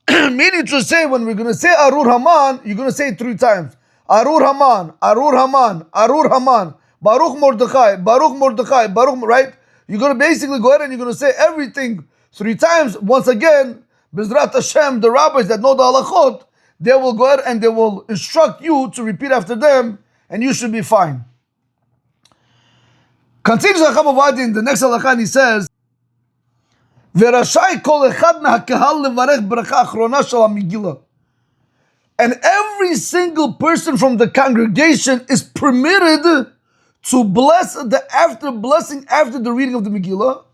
[SPEAKER 1] Meaning to say, when we're going to say Arur Haman, you're going to say it 3 times. Arur Haman, Arur Haman, Arur Haman, Baruch Mordechai, Baruch Mordechai, Baruch, right? You're going to basically go ahead and you're going to say everything 3 times. Once again, Bezrat Hashem, the rabbis that know the halachot, they will go ahead and they will instruct you to repeat after them, and you should be fine. Continues Rav Chaim Igal in the next halakha, and he says, "V'rashai kol echad mehakahal levarech bracha achrona shel hamegillah." And every single person from the congregation is permitted to bless the after blessing after the reading of the Megillah,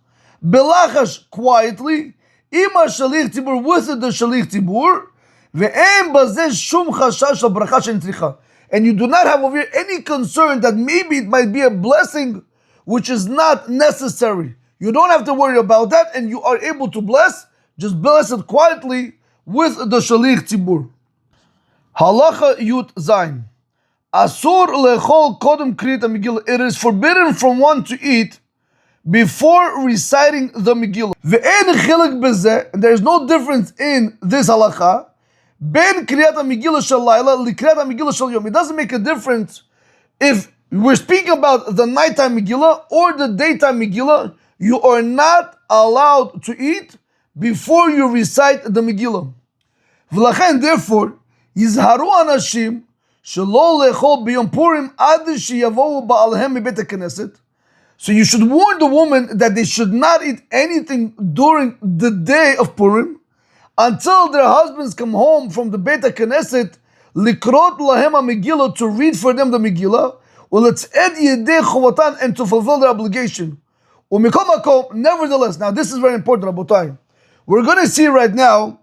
[SPEAKER 1] belachash, quietly, ima shaliach tzibur, with the shaliach tzibur, ve'em bazeh shum chashash shel bracha she'en tzricha. and you do not have over here any concern that maybe it might be a blessing which is not necessary. You don't have to worry about that, and you are able to bless. Just bless it quietly with the Shalich Tzibur. Halacha Yud Zayin. Asur lechol kodem kriyat Megillah. It is forbidden from one to eat before reciting the Megillah. Ve'en chilek bezeh, and there is no difference in this halacha. Ben kriyat Megillah shel layla likriyat Megillah shel yom. It doesn't make a difference if we're speaking about the nighttime Megillah or the daytime Megillah. You are not allowed to eat before you recite the Megillah. V'lachen, therefore, yizharu anashim shelo lechol b'yom Purim ad sheyavohu ba'alehem mebeit HaKnesset. So you should warn the woman that they should not eat anything during the day of Purim until their husbands come home from the Beit HaKnesset, likrot lahem ha-Megillah, to read for them the Megillah, uletzed yedei chovatan, and to fulfill their obligation. U'mikom makom, nevertheless, now this is very important, Rabotai. We're going to see right now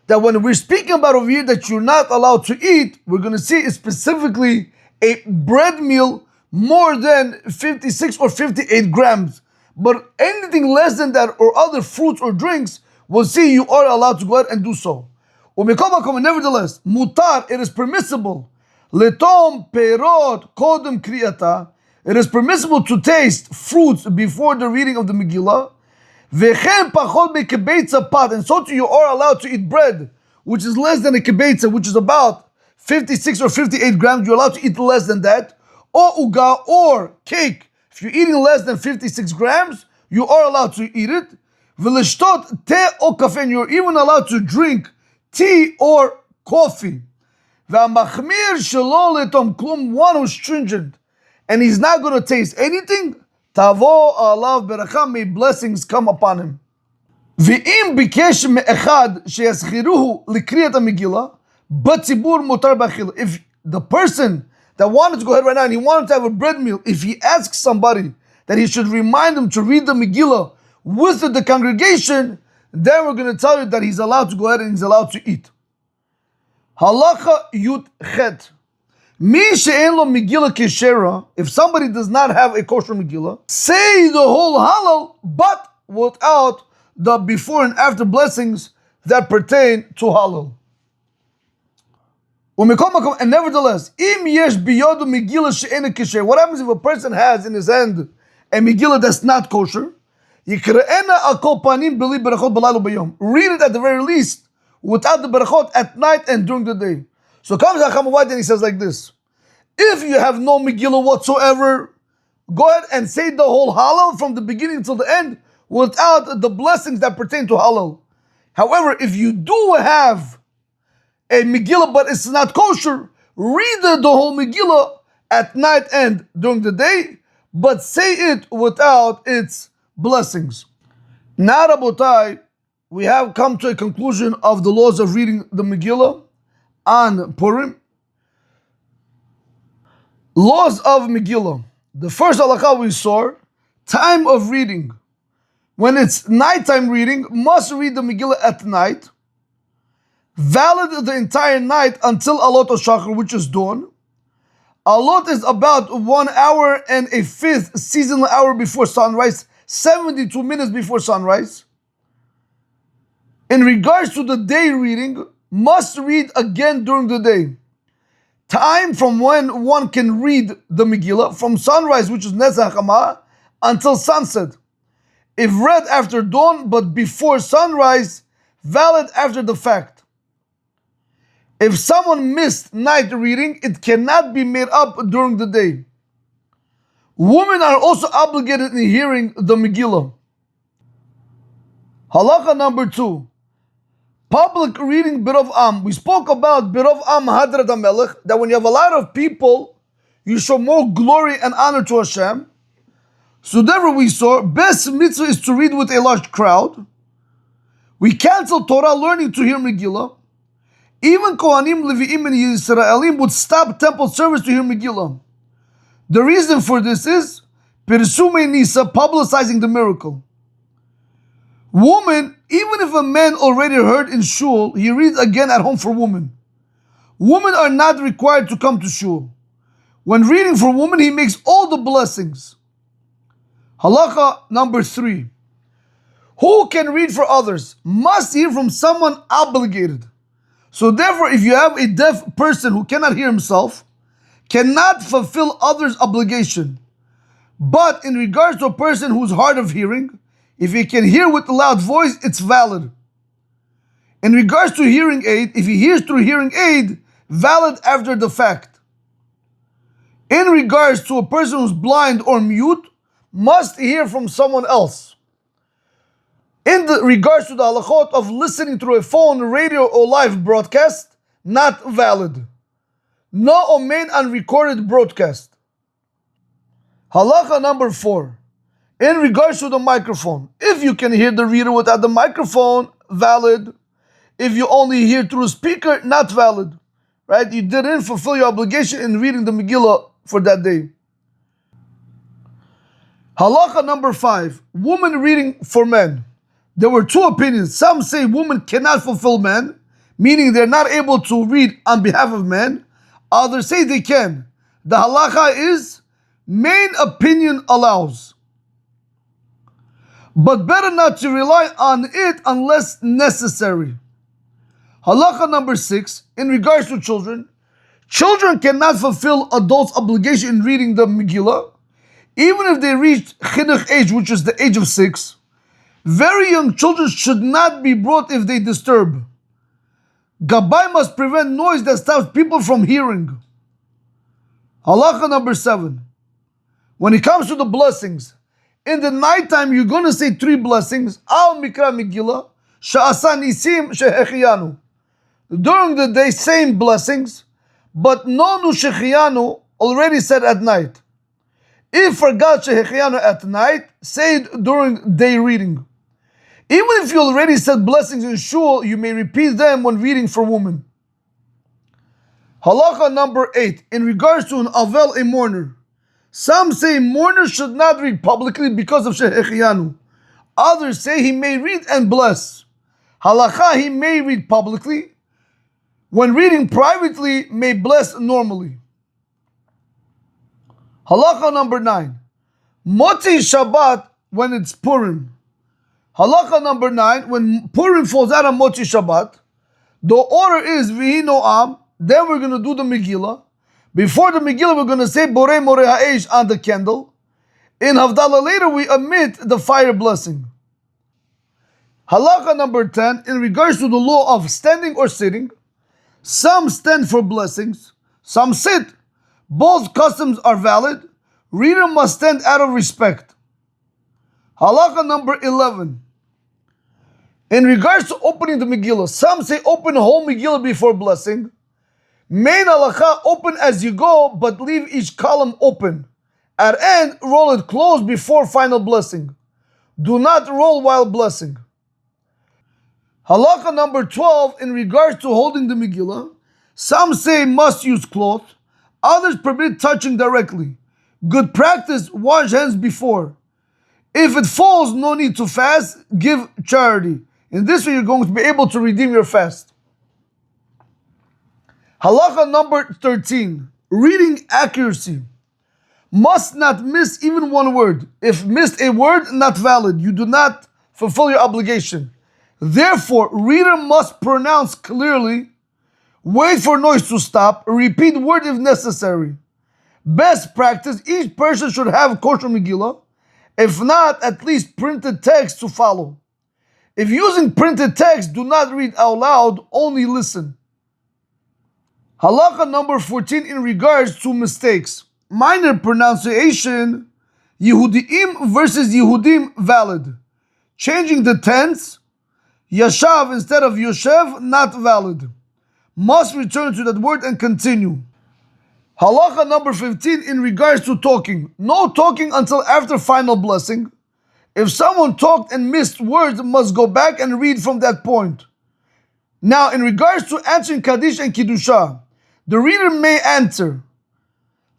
[SPEAKER 1] that when we're speaking about over here that you're not allowed to eat, we're going to see specifically a bread meal more than 56 or 58 grams. But anything less than that, or other fruits or drinks, we'll see you are allowed to go ahead and do so. Nevertheless, mutar, it is permissible. Letom perot kodem kriyata. It is permissible to taste fruits before the reading of the Megillah. Vechem pachot bekebeitza pat, and so too you are allowed to eat bread, which is less than a kebeitza, which is about 56 or 58 grams. You're allowed to eat less than that. Or uga, or cake. If you're eating less than 56 grams, you are allowed to eat it. V'lishtot te o kafe, and you're even allowed to drink tea or coffee. V'amachmir shelo letom klum, one who's stringent, and he's not going to taste anything, tavo alav beracha, may blessings come upon him. V'im bikesh me'echad sheyaschiruhu likriyat ha-Megillah, b'tzibur mutar b'achil. If the person that wanted to go ahead right now and he wanted to have a bread meal, if he asks somebody that he should remind him to read the Megillah with the congregation, then we're going to tell you that he's allowed to go ahead and he's allowed to eat. Halacha Yud Chet. Mi she'en lo Megillah keshera, if somebody does not have a kosher Megillah, say the whole Halal, but without the before and after blessings that pertain to Halal. And nevertheless, im yesh biyodu Megillah she'ena kesher. What happens if a person has in his hand a Megillah that's not kosher? Yikra'ena al kol panim b'li berachot b'laylo b'yom. Read it at the very least without the berachot at night and during the day. So comes Rav Chaim Igal and he says like this: if you have no Megillah whatsoever, go ahead and say the whole Halal from the beginning till the end without the blessings that pertain to Halal. However, if you do have a Megillah but it's not kosher, read the whole Megillah at night and during the day, but say it without its blessings. Now, Rabotai, we have come to a conclusion of the laws of reading the Megillah on Purim. Laws of Megillah. The first halakha we saw, time of reading. When it's nighttime reading, must read the Megillah at night. Valid the entire night until Alot Shachar, which is dawn. Alot is about 1 hour and a fifth seasonal hour before sunrise, 72 minutes before sunrise. In regards to the day reading, must read again during the day. Time from when one can read the Megillah, from sunrise, which is Netzach Hama, until sunset. If read after dawn but before sunrise, valid after the fact. If someone missed night reading, it cannot be made up during the day. Women are also obligated in hearing the Megillah. Halakha number 2. Public reading Birov Am. We spoke about Birov Am Hadrat HaMelech, that when you have a lot of people, you show more glory and honor to Hashem. So therefore we saw, best mitzvah is to read with a large crowd. We cancel Torah learning to hear Megillah. Even Kohanim, Levi'im, and Yisraelim would stop temple service to hear Megillah. The reason for this is Pirsume Nisa, publicizing the miracle. Woman, even if a man already heard in shul, he reads again at home for women. Women are not required to come to shul. When reading for women, he makes all the blessings. Halacha number 3. Who can read for others must hear from someone obligated. So therefore, if you have a deaf person who cannot hear himself, cannot fulfill others' obligation. But in regards to a person who's hard of hearing, if he can hear with a loud voice, it's valid. In regards to hearing aid, if he hears through hearing aid, valid after the fact. In regards to a person who's blind or mute, must hear from someone else. In regards to the halachot of listening through a phone, radio, or live broadcast, not valid. No omen on recorded broadcast. Halacha number 4. In regards to the microphone, if you can hear the reader without the microphone, valid. If you only hear through a speaker, not valid. Right? You didn't fulfill your obligation in reading the Megillah for that day. Halacha number 5. Women reading for men. There were 2 opinions. Some say women cannot fulfill men, meaning they're not able to read on behalf of men. Others say they can. The halacha is, main opinion allows. But better not to rely on it unless necessary. Halacha number 6, in regards to children, children cannot fulfill adults' obligation in reading the Megillah, even if they reach chinuch age, which is the age of 6. Very young children should not be brought if they disturb. Gabbai must prevent noise that stops people from hearing. Halacha number 7. When it comes to the blessings, in the nighttime you're going to say 3 blessings. Al mikra Megillah, sha'asa nisim shehechiyanu. During the day, same blessings, but nonu shehechiyanu already said at night. If forgot shehechiyanu at night, say it during day reading. Even if you already said blessings in shul, you may repeat them when reading for women. Halacha number 8, in regards to an avel, a mourner. Some say mourners should not read publicly because of shehechiyanu. Others say he may read and bless. Halacha, he may read publicly. When reading privately, may bless normally. Halacha number 9, Motzi Shabbat when it's Purim. Halacha number 9, when Purim falls out on Motzi Shabbat, the order is Vihi Noam, then we're going to do the Megillah. Before the Megillah, we're going to say Borei Moreh Ha'esh on the candle. In Havdalah later, we omit the fire blessing. Halacha number 10, in regards to the law of standing or sitting, some stand for blessings, some sit. Both customs are valid. Reader must stand out of respect. Halacha number 11. In regards to opening the Megillah, some say open the whole Megillah before blessing. Main halacha, open as you go, but leave each column open. At end, roll it closed before final blessing. Do not roll while blessing. Halacha number 12, in regards to holding the Megillah, some say must use cloth, others permit touching directly. Good practice, wash hands before. If it falls, no need to fast, give charity. In this way, you're going to be able to redeem your fast. Halacha number 13, reading accuracy. Must not miss even one word. If missed a word, not valid. You do not fulfill your obligation. Therefore, reader must pronounce clearly, wait for noise to stop, repeat word if necessary. Best practice, each person should have kosher Megillah. If not, at least printed text to follow. If using printed text, do not read out loud, only listen. Halacha number 14, in regards to mistakes. Minor pronunciation, Yehudim versus Yehudim, valid. Changing the tense, Yashav instead of Yoshev, not valid. Must return to that word and continue. Halacha number 15, in regards to talking. No talking until after final blessing. If someone talked and missed words, must go back and read from that point. Now, in regards to answering Kaddish and Kiddusha, the reader may answer.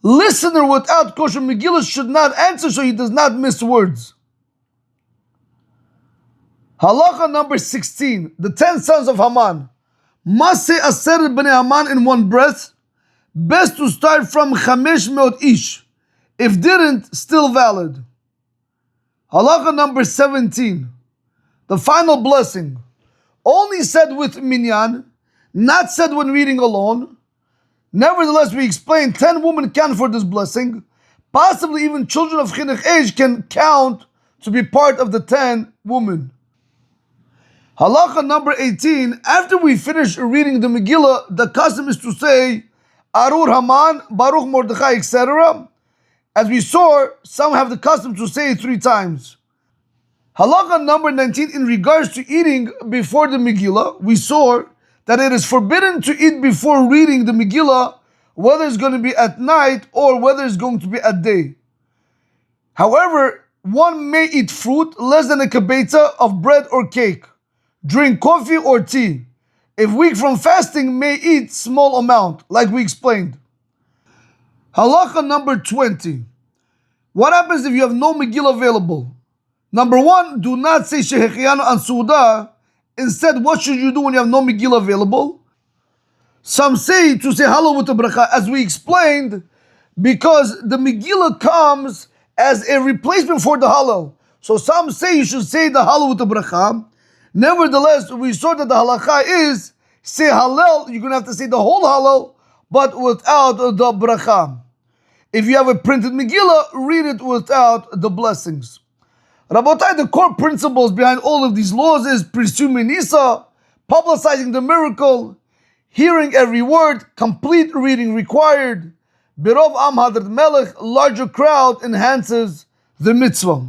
[SPEAKER 1] Listener without kosher Megillah should not answer so he does not miss words. Halacha number 16, the 10 sons of Haman. must say Aseret Bnei Aman in one breath. Best to start from 500 ish. If didn't, still valid. Halacha number 17. The final blessing. Only said with minyan, not said when reading alone. Nevertheless, we explained 10 women count for this blessing. Possibly even children of chinuch age can count to be part of the 10 women. Halacha number 18. After we finish reading the Megillah, the custom is to say Arur Haman, Baruch Mordechai, etc. As we saw, some have the custom to say it 3 times. Halacha number 19, in regards to eating before the Megillah, we saw that it is forbidden to eat before reading the Megillah, whether it's going to be at night or whether it's going to be at day. However, one may eat fruit less than a kibeta of bread or cake, drink coffee or tea. If weak from fasting, may eat small amount, like we explained. Halacha number 20. What happens if you have no Megillah available? Number 1, do not say Shehechiyanu and Suda. Instead, what should you do when you have no Megillah available? Some say to say Halal with the bracha, as we explained, because the Megillah comes as a replacement for the Halal. So some say you should say the Halal with the bracha. Nevertheless, we saw that the halacha is say Halal, you're going to have to say the whole Halal, but without the bracha. If you have a printed Megillah, read it without the blessings. Rabotai, the core principles behind all of these laws is presuming Nisa, publicizing the miracle, hearing every word, complete reading required. Birov Am Hadrat Melech, larger crowd enhances the mitzvah.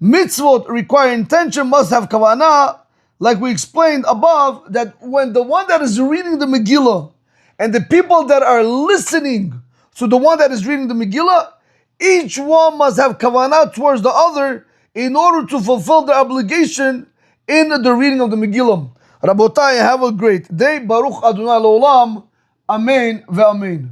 [SPEAKER 1] Mitzvot require intention, must have kavanah, like we explained above, that when the one that is reading the Megillah and the people that are listening to the one that is reading the Megillah, each one must have kavanah towards the other in order to fulfill the obligation in the reading of the Megillah. Rabotai, have a great day. Baruch Adonai L'olam. Amen ve'amen.